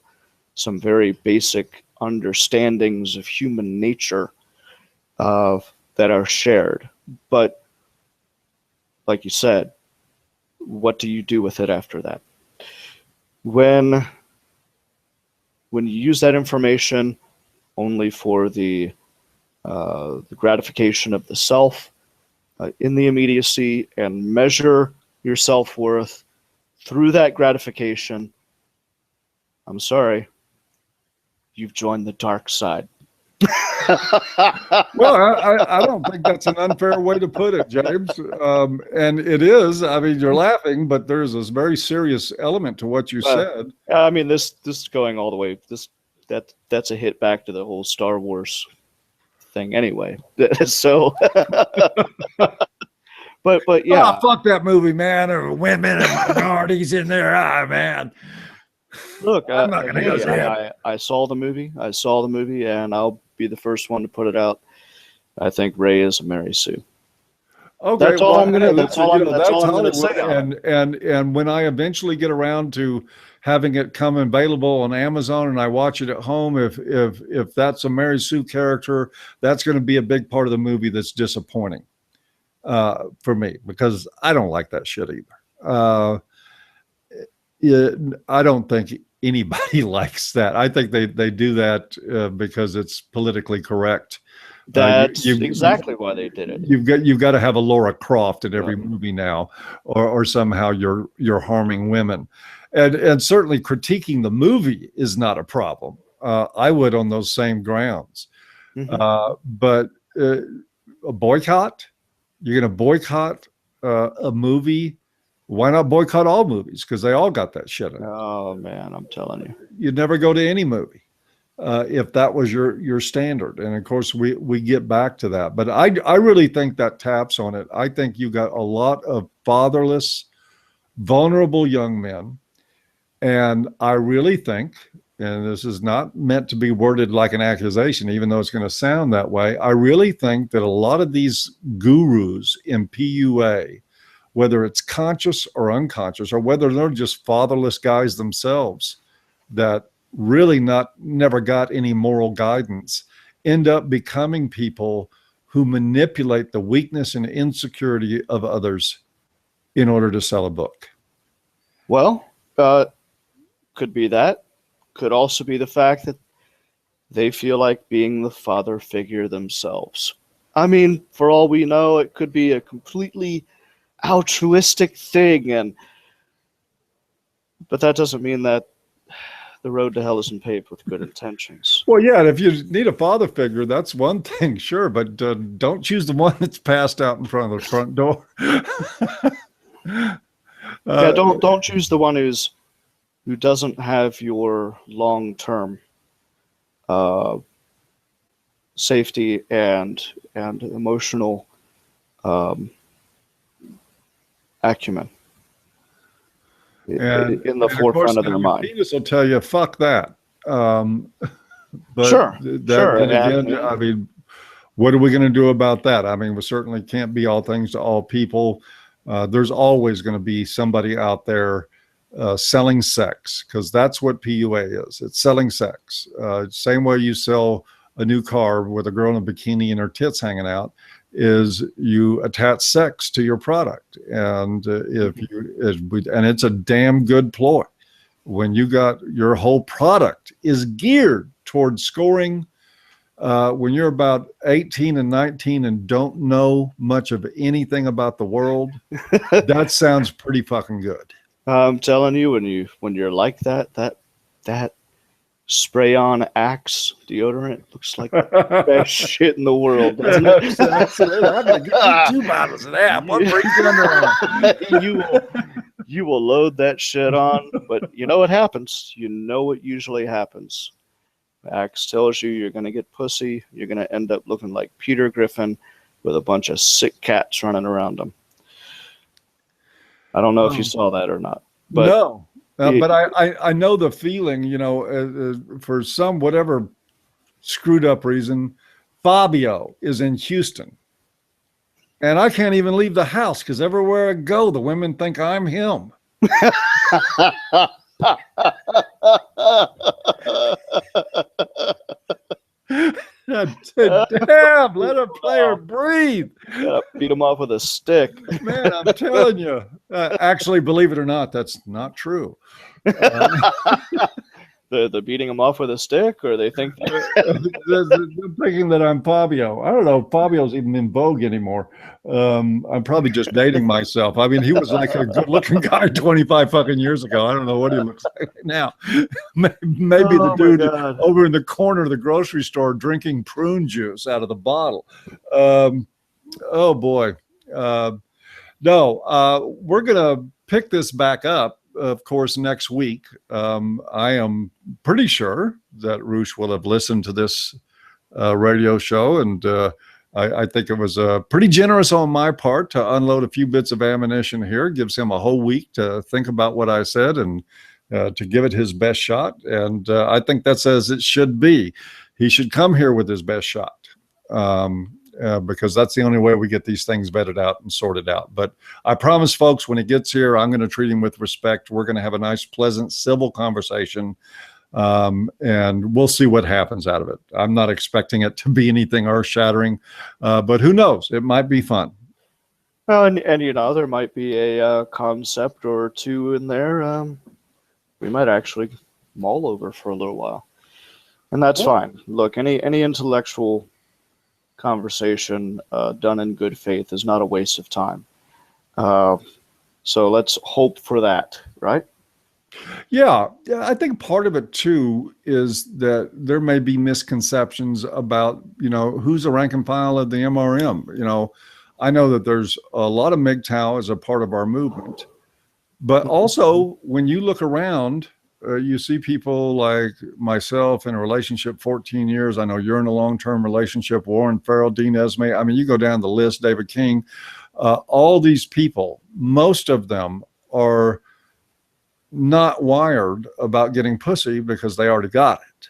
very basic understandings of human nature that are shared. But like you said, what do you do with it after that? When you use that information only for the gratification of the self in the immediacy, and measure your self-worth through that gratification, I'm sorry, you've joined the dark side. Well, I don't think that's an unfair way to put it, James. And it is. I mean, you're laughing, but there's this very serious element to what you said. I mean, this is going all the way. That's a hit back to the whole Star Wars thing, anyway. So, but yeah. Oh, fuck that movie, man. There were women and minorities in there. Man. Look, I'm not gonna go see it. I saw the movie. And I'll be the first one to put it out. I think Ray is a Mary Sue. Okay, that's all I'm gonna. That's all I'm gonna say. And when I eventually get around to having it come available on Amazon and I watch it at home, if that's a Mary Sue character, that's going to be a big part of the movie that's disappointing for me, because I don't like that shit either. I don't think anybody likes that. I think they do that because it's politically correct. That's exactly why they did it. You've got to have a Laura Croft in every movie now, or somehow you're harming women, and certainly critiquing the movie is not a problem. I would on those same grounds, but a boycott. You're going to boycott a movie. Why not boycott all movies? Because they all got that shit in it. Oh man, I'm telling you, you'd never go to any movie if that was your standard. And of course, we get back to that. But I really think that taps on it. I think you got a lot of fatherless, vulnerable young men, and I really think, and this is not meant to be worded like an accusation, even though it's going to sound that way, I really think that a lot of these gurus in PUA, whether it's conscious or unconscious, or whether they're just fatherless guys themselves that really never got any moral guidance end up becoming people who manipulate the weakness and insecurity of others in order to sell a book? Well, could be that. Could also be the fact that they feel like being the father figure themselves. I mean, for all we know, it could be a completely altruistic thing, but that doesn't mean that the road to hell isn't paved with good intentions. Well, yeah, and if you need a father figure, that's one thing, sure, but don't choose the one that's passed out in front of the front door. Yeah, don't choose the one who doesn't have your long-term safety and emotional acumen in the forefront of their mind. Penis will tell you, fuck that. But sure. And again, I mean, what are we going to do about that? I mean, we certainly can't be all things to all people. There's always going to be somebody out there selling sex, because that's what PUA is. It's selling sex. Same way you sell a new car with a girl in a bikini and her tits hanging out, is you attach sex to your product. And and it's a damn good ploy when you got your whole product is geared towards scoring. When you're about 18 and 19 and don't know much of anything about the world, that sounds pretty fucking good. I'm telling you, when you're like that spray-on Axe deodorant looks like the best shit in the world, doesn't it? I'm gonna get 2 bottles of that. What brings it under? You will load that shit on, but you know what happens. You know what usually happens. Axe tells you you're going to get pussy. You're going to end up looking like Peter Griffin with a bunch of sick cats running around him. I don't know if you saw that or not. But no, but I know the feeling, you know, for some whatever screwed up reason, Fabio is in Houston. And I can't even leave the house because everywhere I go, the women think I'm him. Damn, let a player breathe. Beat him off with a stick. Man, I'm telling you. Actually, believe it or not, that's not true. They're beating him off with a stick, or they think they're thinking that I'm Fabio. I don't know if Fabio's even in vogue anymore. I'm probably just dating myself. I mean, he was like a good-looking guy 25 fucking years ago. I don't know what he looks like now. Maybe the dude over in the corner of the grocery store drinking prune juice out of the bottle. Oh boy. No, we're gonna pick this back up, of course, next week. I am pretty sure that Roosh will have listened to this radio show, and I think it was pretty generous on my part to unload a few bits of ammunition here. Gives him a whole week to think about what I said and to give it his best shot. And I think that's as it should be. He should come here with his best shot. Because that's the only way we get these things vetted out and sorted out. But I promise, folks, when he gets here, I'm going to treat him with respect. We're going to have a nice, pleasant, civil conversation, and we'll see what happens out of it. I'm not expecting it to be anything earth-shattering, but who knows? It might be fun. Well, and you know, there might be a concept or two in there we might actually mull over for a little while, and that's fine. Look, any intellectual conversation done in good faith is not a waste of time. So let's hope for that, right? Yeah, I think part of it too is that there may be misconceptions about, you know, who's the rank and file of the MRM. You know, I know that there's a lot of MGTOW as a part of our movement, but also when you look around, you see people like myself in a relationship 14 years. I know you're in a long-term relationship, Warren Farrell, Dean Esme. I mean, you go down the list, David King, all these people, most of them are not wired about getting pussy because they already got it.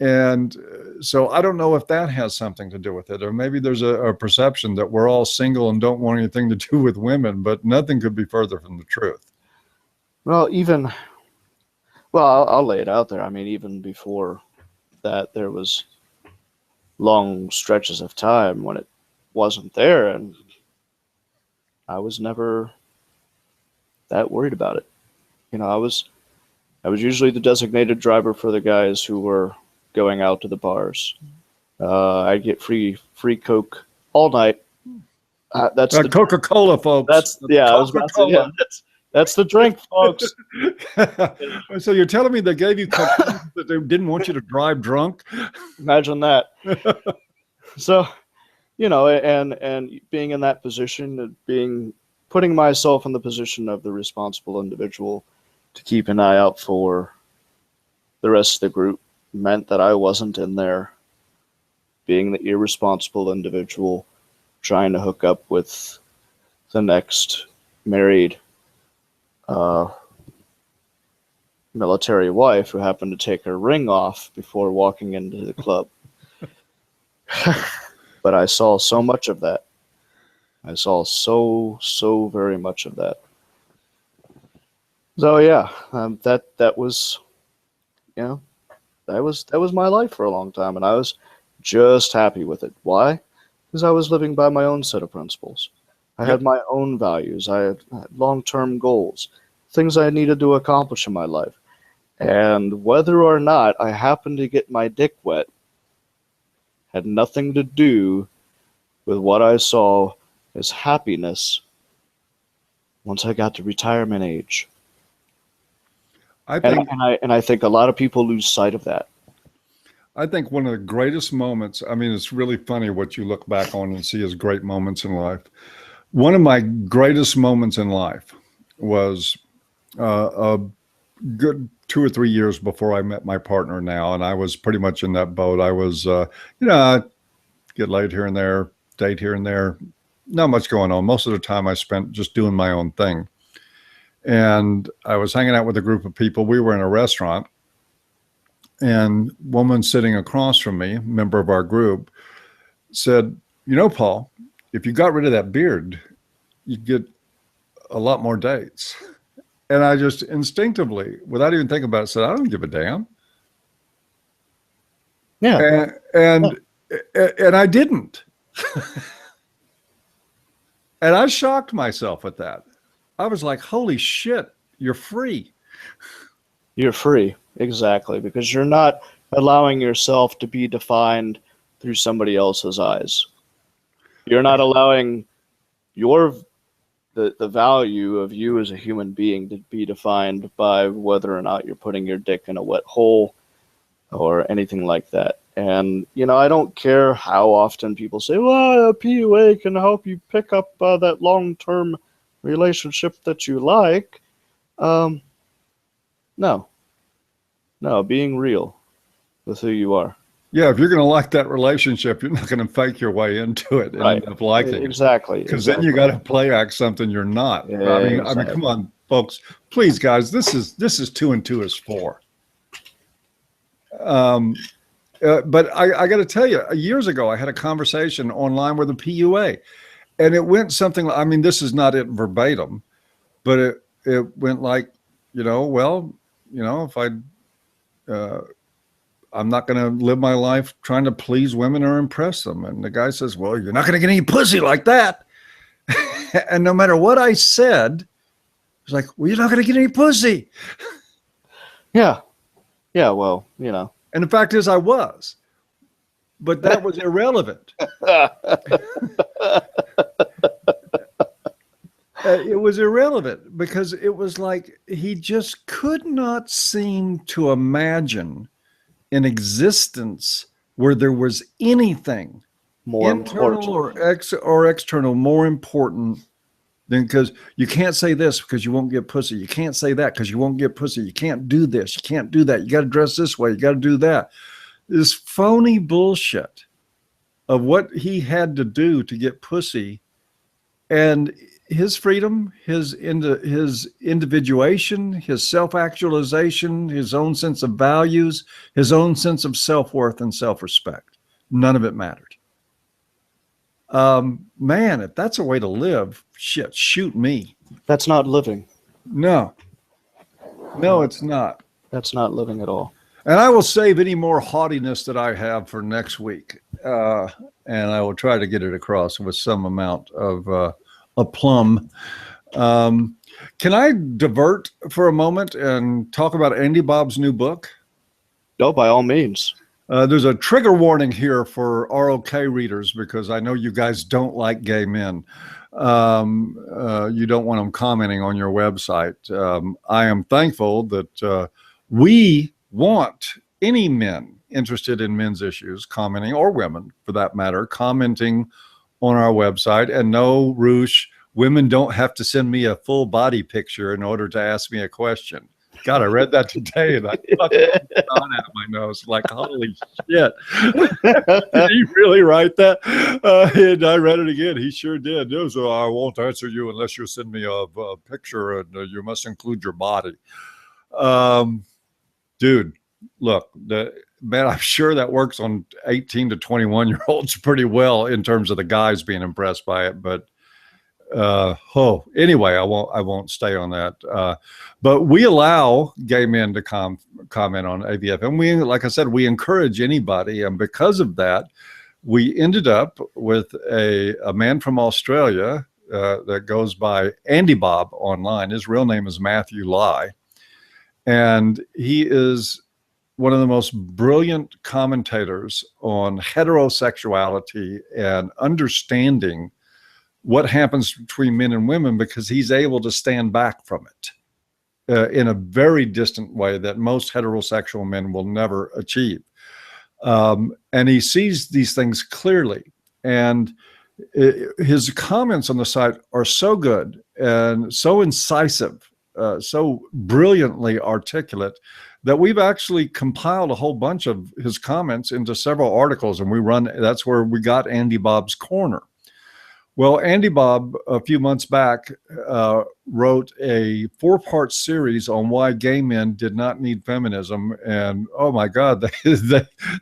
And so I don't know if that has something to do with it, or maybe there's a perception that we're all single and don't want anything to do with women, but nothing could be further from the truth. Well, even Well, I'll lay it out there. I mean, even before that, there was long stretches of time when it wasn't there, and I was never that worried about it. You know, I was usually the designated driver for the guys who were going out to the bars. I'd get free Coke all night. That's the Coca-Cola, folks. That's yeah. I was about to say, yeah. That's the drink, folks. So you're telling me they gave you Coca-Cola, but they didn't want you to drive drunk? Imagine that. So, you know, and being in that position, putting myself in the position of the responsible individual to keep an eye out for the rest of the group meant that I wasn't in there being the irresponsible individual trying to hook up with the next married military wife who happened to take her ring off before walking into the club. But I saw so much of that. I saw so very much of that. So yeah, that was, you know, that was my life for a long time, and I was just happy with it. Why? Because I was living by my own set of principles. I had my own values. I had long-term goals, things I needed to accomplish in my life. And whether or not I happened to get my dick wet had nothing to do with what I saw as happiness once I got to retirement age. I think a lot of people lose sight of that. I think one of the greatest moments, I mean, it's really funny what you look back on and see as great moments in life. One of my greatest moments in life was a good 2 or 3 years before I met my partner now. And I was pretty much in that boat. I was, I get laid here and there, date here and there, not much going on. Most of the time I spent just doing my own thing. And I was hanging out with a group of people. We were in a restaurant, and a woman sitting across from me, member of our group, said, "You know, Paul, if you got rid of that beard, you'd get a lot more dates." And I just instinctively, without even thinking about it, said, "I don't give a damn." Yeah. And I didn't. And I shocked myself at that. I was like, holy shit, you're free. You're free. Exactly. Because you're not allowing yourself to be defined through somebody else's eyes. You're not allowing the value of you as a human being to be defined by whether or not you're putting your dick in a wet hole or anything like that. And, you know, I don't care how often people say, well, a PUA can help you pick up that long-term relationship that you like. No, being real with who you are. Yeah, if you're going to like that relationship, you're not going to fake your way into it and end up liking it. Exactly. Because then you got to play act something you're not. Yeah, I mean, come on, folks. Please, guys, this is 2 and 2 is 4. But I got to tell you, years ago, I had a conversation online with a PUA, and it went something. I mean, this is not it verbatim, but it went like, if I'm not going to live my life trying to please women or impress them. And the guy says, well, you're not going to get any pussy like that. And no matter what I said, it's like, well, you're not going to get any pussy. Yeah. Yeah. Well, you know. And the fact is I was, but that was irrelevant. It was irrelevant because it was like he just could not seem to imagine an existence where there was anything more internal important or external more important than, because you can't say this because you won't get pussy. You can't say that because you won't get pussy. You can't do this. You can't do that. You got to dress this way. You got to do that. This phony bullshit of what he had to do to get pussy, and his freedom, his individuation, his self-actualization, his own sense of values, his own sense of self-worth and self-respect. None of it mattered. Man, if that's a way to live, shit, shoot me. That's not living. No, it's not. That's not living at all. And I will save any more haughtiness that I have for next week. And I will try to get it across with some amount of aplomb. Can I divert for a moment and talk about Andy Bob's new book? No, by all means. There's a trigger warning here for ROK readers because I know you guys don't like gay men. You don't want them commenting on your website. I am thankful that we want any men interested in men's issues commenting, or women for that matter, commenting on our website. And no, Roosh, women don't have to send me a full body picture in order to ask me a question. God, I read that today and I fucking got out of my nose like, holy shit. Did he really write that? And I read it again. He sure did. So I won't answer you unless you send me a picture, and you must include your body. Dude, look, man, I'm sure that works on 18 to 21 year olds pretty well in terms of the guys being impressed by it. But anyway, I won't stay on that. But we allow gay men to comment on AVF, and we, like I said, we encourage anybody. And because of that, we ended up with a man from Australia that goes by Andy Bob online. His real name is Matthew Lai, and he is one of the most brilliant commentators on heterosexuality and understanding what happens between men and women, because he's able to stand back from it in a very distant way that most heterosexual men will never achieve. And he sees these things clearly. And his comments on the site are so good and so incisive, so brilliantly articulate, that we've actually compiled a whole bunch of his comments into several articles, and that's where we got Andy Bob's Corner. Well, Andy Bob, a few months back, wrote a 4-part series on why gay men did not need feminism. And oh my God,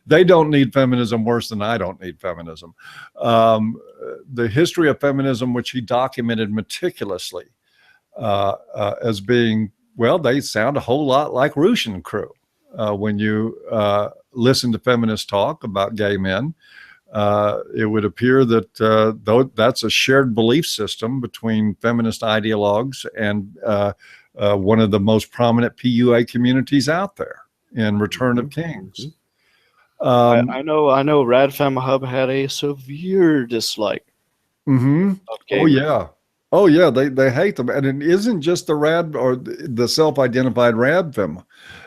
they don't need feminism worse than I don't need feminism. The history of feminism, which he documented meticulously as being, well, they sound a whole lot like Roosh and crew. When you listen to feminists talk about gay men, it would appear that though that's a shared belief system between feminist ideologues and one of the most prominent PUA communities out there in Return of Kings. I know Rad Fem Hub had a severe dislike of gay Oh yeah, they hate them. And it isn't just the rad or the self-identified rad fem.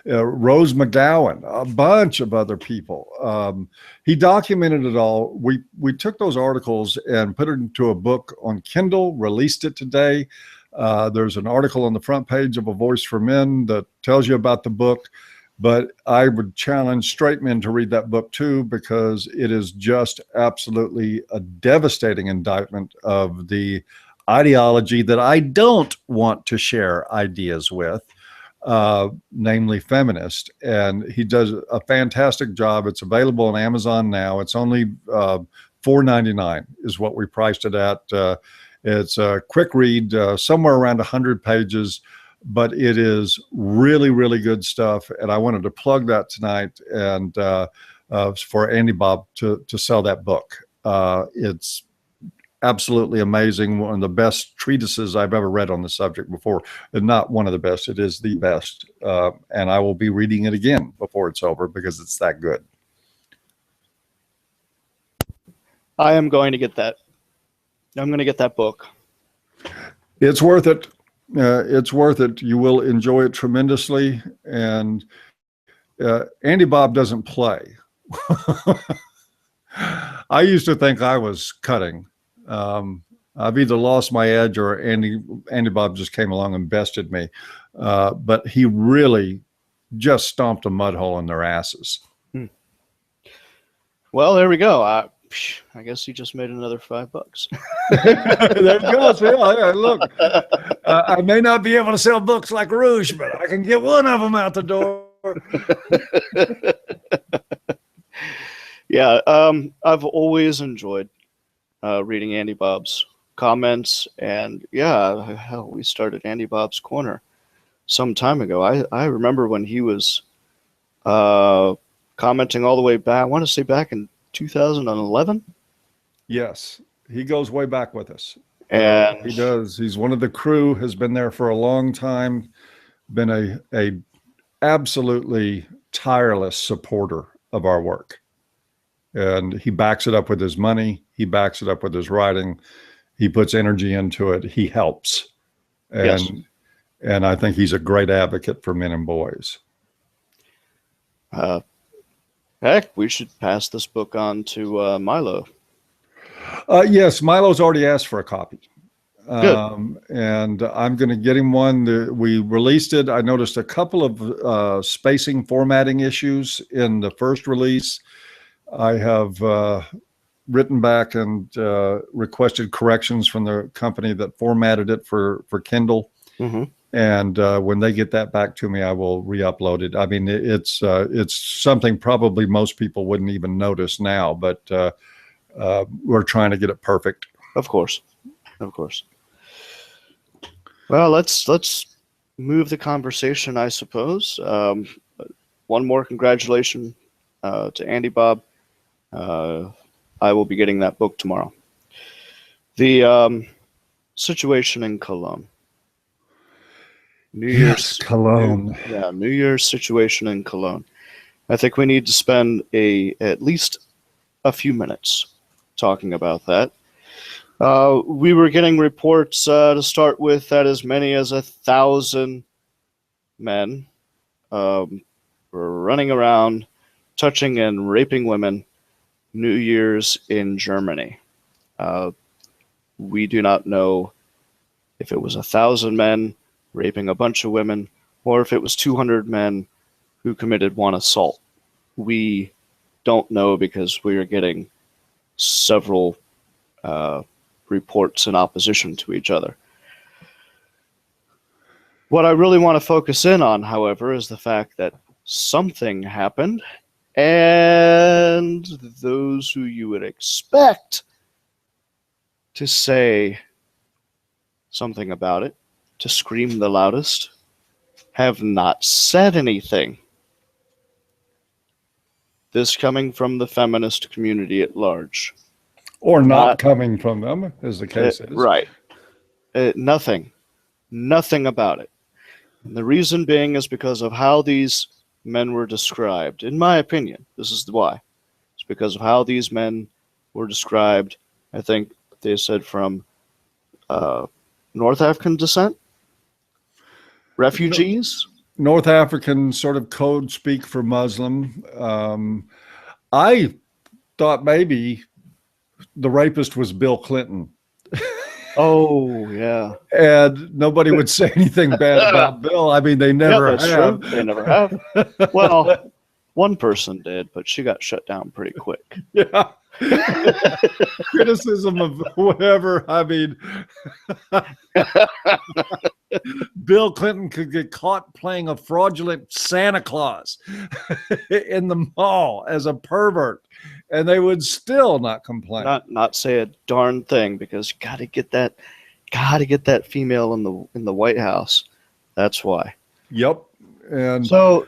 Rose McGowan, a bunch of other people. He documented it all. We took those articles and put it into a book on Kindle, released it today. There's an article on the front page of A Voice for Men that tells you about the book. But I would challenge straight men to read that book too, because it is just absolutely a devastating indictment of the ideology that I don't want to share ideas with, namely feminist. And he does a fantastic job. It's available on Amazon now. It's only $4.99 is what we priced it at. It's a quick read, somewhere around 100 pages, but it is really, really good stuff. And I wanted to plug that tonight and for Andy Bob to sell that book. It's absolutely amazing. One of the best treatises I've ever read on the subject before. And not one of the best, it is the best. And I will be reading it again before it's over because it's that good. I am going to get that. I'm going to get that book. It's worth it. It's worth it. You will enjoy it tremendously. And Andy Bob doesn't play. I used to think I was cutting. I've either lost my edge or Andy Bob just came along and bested me. But he really just stomped a mud hole in their asses. Well, there we go. I guess you just made another $5. There you go. So, yeah, look, I may not be able to sell books like Roosh, but I can get one of them out the door. Yeah, I've always enjoyed reading Andy Bob's comments, and yeah, hell, we started Andy Bob's Corner. some time ago. I remember when he was commenting all the way back, I want to say back in 2011. Yes, he goes way back with us. And He does. He's one of the crew, has been there for a long time, been a absolutely tireless supporter of our work. And he backs it up with his money. He backs it up with his writing. He puts energy into it. He helps. And, yes. and I think he's a great advocate for men and boys. Heck, we should pass this book on to Milo. Yes, Milo's already asked for a copy. Good. And I'm going to get him one. We released it. I noticed a couple of spacing formatting issues in the first release. I have written back and requested corrections from the company that formatted it for Kindle. Mm-hmm. And when they get that back to me, I will re-upload it. I mean, it's something probably most people wouldn't even notice now, but we're trying to get it perfect. Of course. Well, let's move the conversation, I suppose. One more congratulations to Andy Bob. I will be getting that book tomorrow. The situation in Cologne. New Year's Cologne. New Year's situation in Cologne. I think we need to spend at least a few minutes talking about that. We were getting reports to start with that as many as 1,000 men were running around, touching and raping women New Year's in Germany. We do not know if it was 1,000 men raping a bunch of women or if it was 200 men who committed one assault. We don't know because we are getting several reports in opposition to each other. What I really want to focus in on, however, is the fact that something happened, and those who you would expect to say something about it, to scream the loudest, have not said anything. This coming from the feminist community at large. Or not coming from them, as the case is. Right. Nothing about it. And the reason being is because of how these men were described. In my opinion, this is why. It's because of how these men were described. I think they said from North African descent, refugees. North African sort of code speak for Muslim. I thought maybe the rapist was Bill Clinton. Oh, yeah. And nobody would say anything bad about Bill. I mean, they never have. True. They never have. Well, one person did, but she got shut down pretty quick. Yeah. Criticism of whoever. I mean, Bill Clinton could get caught playing a fraudulent Santa Claus in the mall as a pervert, and they would still not complain. Not say a darn thing, because you got to get that female in the White House. That's why. Yep. And so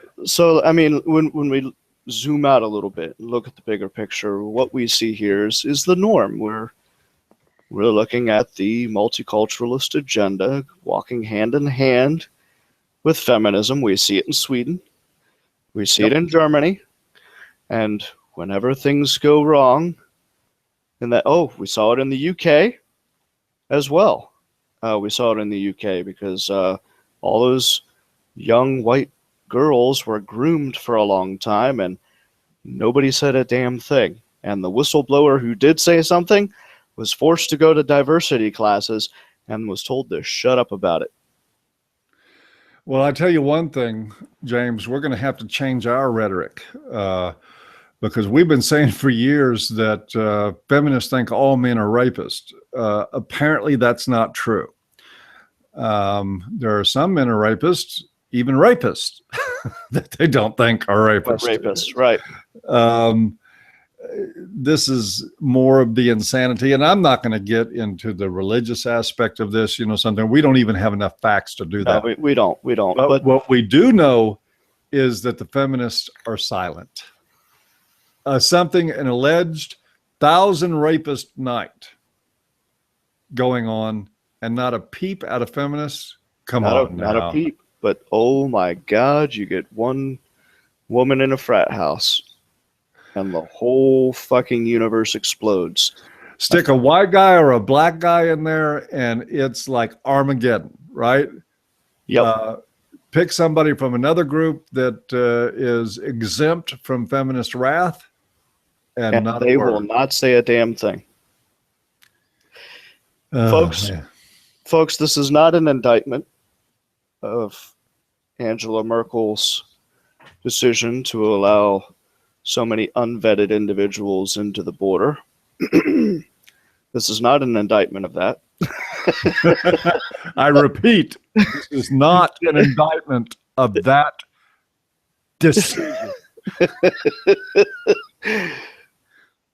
I mean, when we zoom out a little bit and look at the bigger picture, what we see here is the norm. We're looking at the multiculturalist agenda walking hand in hand with feminism. We see it in Sweden. We see it in Germany. And whenever things go wrong, we saw it in the UK as well. We saw it in the UK because all those young white girls were groomed for a long time and nobody said a damn thing. And the whistleblower who did say something was forced to go to diversity classes and was told to shut up about it. Well, I tell you one thing, James, we're going to have to change our rhetoric because we've been saying for years that feminists think all men are rapists. Apparently, that's not true. There are some men are rapists, even rapists, that they don't think are rapists. Rapists, right. this is more of the insanity. And I'm not going to get into the religious aspect of this, something. We don't even have enough facts to do that. No, we don't. But what we do know is that the feminists are silent. An alleged 1,000 rapist night going on, and not a peep out of feminists. Not a peep. But oh my God, you get one woman in a frat house, and the whole fucking universe explodes. Stick a white guy or a black guy in there, and it's like Armageddon, right? Yep. Pick somebody from another group that is exempt from feminist wrath, and not they a word. will not say a damn thing. Folks, this is not an indictment of Angela Merkel's decision to allow so many unvetted individuals into the border. This is not an indictment of that. I repeat, this is not an indictment of that decision.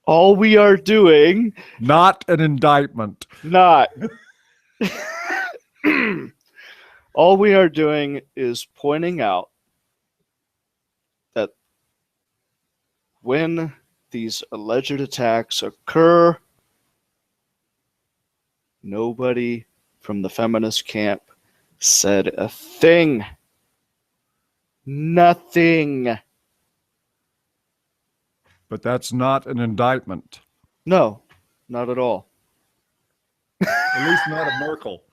All we are doing... Not an indictment. Not. All we are doing is pointing out that when these alleged attacks occur, nobody from the feminist camp said a thing. Nothing. But that's not an indictment. No, not at all. At least not a Merkel.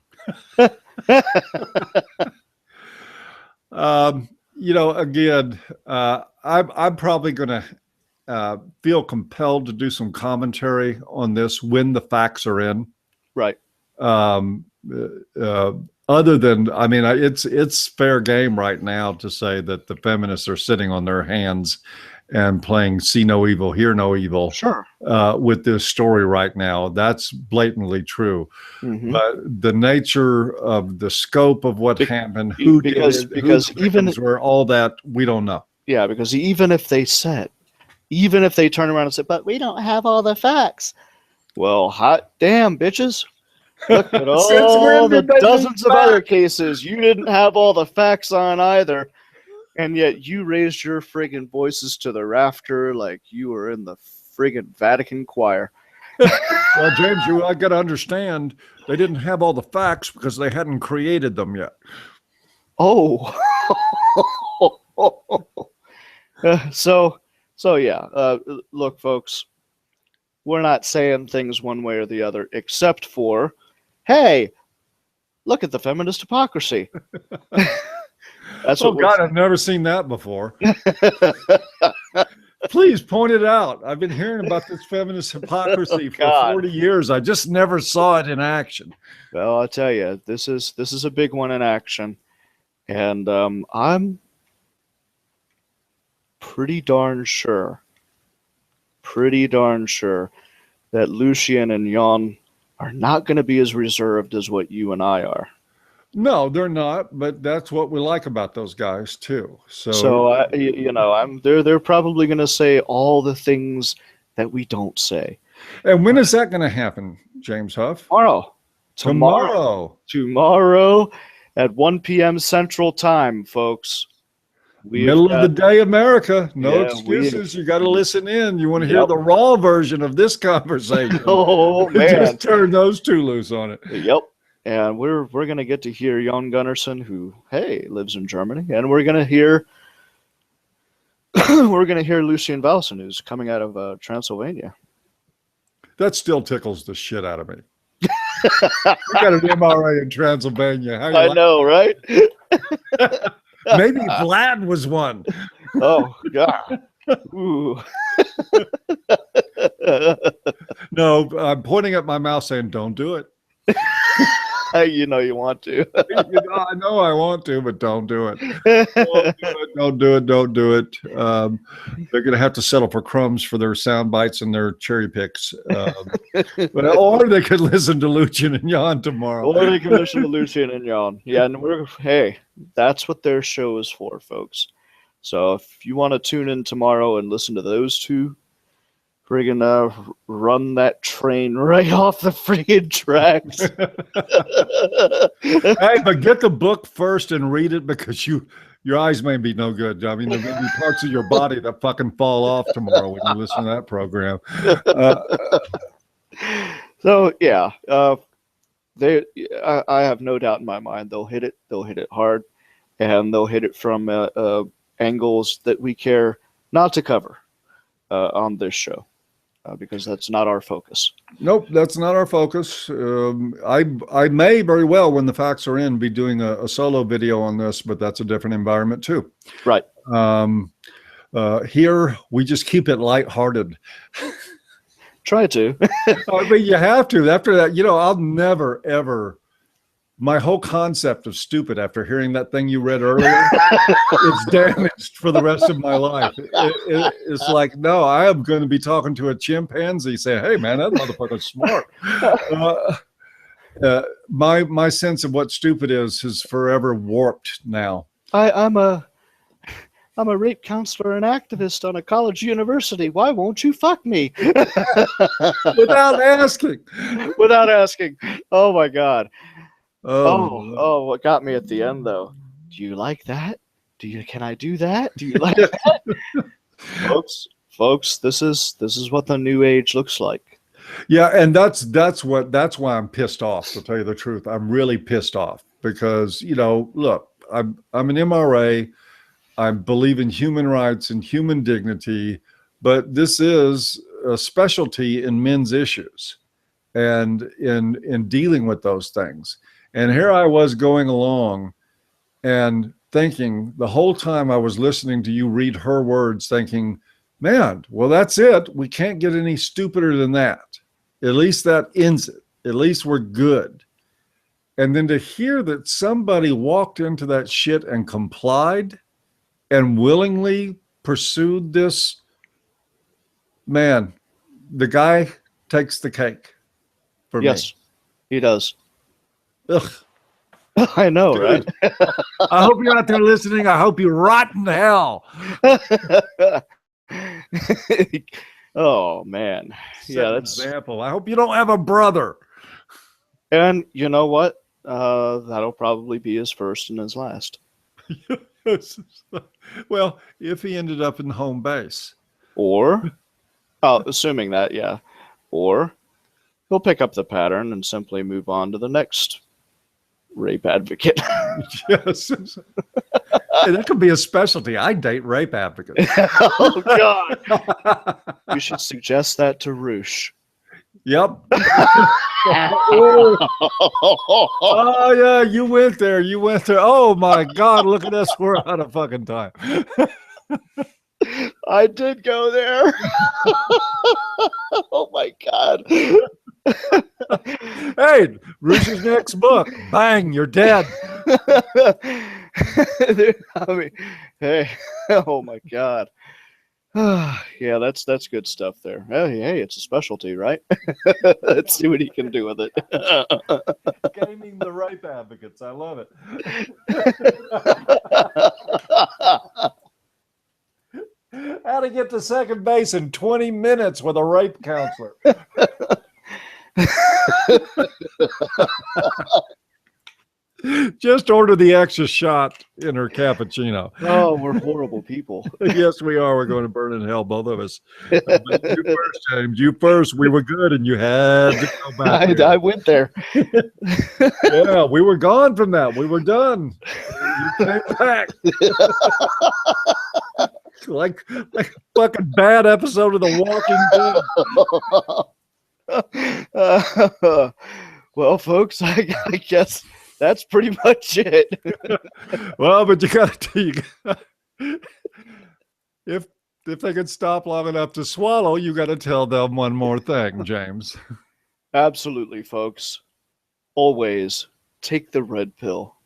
Again, I'm probably going to feel compelled to do some commentary on this when the facts are in. Right. Other than, it's fair game right now to say that the feminists are sitting on their hands and playing see no evil, hear no evil. Sure. With this story right now. That's blatantly true. Mm-hmm. But the nature of the scope of what happened, who did it, because even where all that, we don't know. Yeah, because even if they turn around and say, but we don't have all the facts. Well, hot damn, bitches. Look at all the dozens of other cases you didn't have all the facts on either. And yet you raised your friggin' voices to the rafter like you were in the friggin' Vatican choir. Well, James, I got to understand, they didn't have all the facts because they hadn't created them yet. Oh. Look, folks, we're not saying things one way or the other, except for, hey, look at the feminist hypocrisy. That's oh, God, I've never seen that before. Please point it out. I've been hearing about this feminist hypocrisy for 40 years. I just never saw it in action. Well, I'll tell you, this is a big one in action. And I'm pretty darn sure that Lucien and Jan are not going to be as reserved as what you and I are. No, they're not, but that's what we like about those guys too. They're probably going to say all the things that we don't say. And when is that going to happen, James Huff? Tomorrow at 1 p.m. Central Time, folks. Middle of the day, America. No excuses. You got to listen in. You want to hear the raw version of this conversation. Oh, man. Just turn those two loose on it. Yep. And we're going to get to hear Jan Gunnarsson, who, hey, lives in Germany. And we're going to hear Lucien Valsen, who's coming out of Transylvania. That still tickles the shit out of me. We got an MRA in Transylvania. I know, right? Maybe Vlad was one. Oh, God. Ooh. No, I'm pointing at my mouth saying, don't do it. You know you want to. I know I want to, but don't do it. Don't do it. They're going to have to settle for crumbs for their sound bites and their cherry picks. Or they could listen to Lucien and Jan tomorrow. Or they can listen to Lucien and Jan. Yeah, and that's what their show is for, folks. So if you want to tune in tomorrow and listen to those two, friggin' run that train right off the friggin' tracks. Hey, but get the book first and read it, because your eyes may be no good. I mean, there may be parts of your body that fucking fall off tomorrow when you listen to that program. So yeah, I have no doubt in my mind they'll hit it. They'll hit it hard, and they'll hit it from angles that we care not to cover on this show, because that's not our focus. Nope, that's not our focus. I may very well, when the facts are in, be doing a solo video on this, but that's a different environment too. Right. Here, we just keep it lighthearted. Try to. I mean, you have to. After that, I'll never, ever, my whole concept of stupid after hearing that thing you read earlier, it's damaged for the rest of my life. It's like, no, I am going to be talking to a chimpanzee saying, hey, man, that motherfucker's smart. My sense of what stupid is forever warped now. I'm a rape counselor and activist on a college university. Why won't you fuck me? Without asking. Without asking. Oh my God. Oh, what got me at the end though? Do you like that? Can I do that? Do you like that? folks, this is what the new age looks like. Yeah, and that's why I'm pissed off, to tell you the truth. I'm really pissed off because, look, I'm an MRA. I believe in human rights and human dignity, but this is a specialty in men's issues and in dealing with those things. And here I was going along and thinking the whole time I was listening to you read her words, thinking, man, well, that's it. We can't get any stupider than that. At least that ends it. At least we're good. And then to hear that somebody walked into that shit and complied and willingly pursued this, man, the guy takes the cake for me. Yes, he does. Ugh. I know, Dude, right? I hope you're out there listening. I hope you rot in hell. Oh man. Yeah, that's an example. I hope you don't have a brother. And you know what? That'll probably be his first and his last. Well, if he ended up in home base. Or, assuming that, yeah. Or he'll pick up the pattern and simply move on to the next rape advocate. Yes. Hey, that could be a specialty. I date rape advocates. Oh, God. You should suggest that to Roosh. Yep. Oh, yeah, you went there. Oh, my God, look at us. We're out of fucking time. I did go there. Oh, my God. Hey, Roosh's next book. Bang, you're dead. I mean, hey, oh my God. Yeah, that's good stuff there. Hey, it's a specialty, right? Let's see what he can do with it. Gaming the rape advocates. I love it. How to get to second base in 20 minutes with a rape counselor. Just order the extra shot in her cappuccino. Oh, we're horrible people. Yes, we are. We're going to burn in hell, both of us. But you first, James. You first. We were good, and you had to go back. I went there. Yeah, we were gone from that. We were done. You came back. like a fucking bad episode of The Walking Dead. Well, folks, I guess that's pretty much it. Well, but you got to if they could stop long enough to swallow, you got to tell them one more thing, James. Absolutely, folks. Always take the red pill.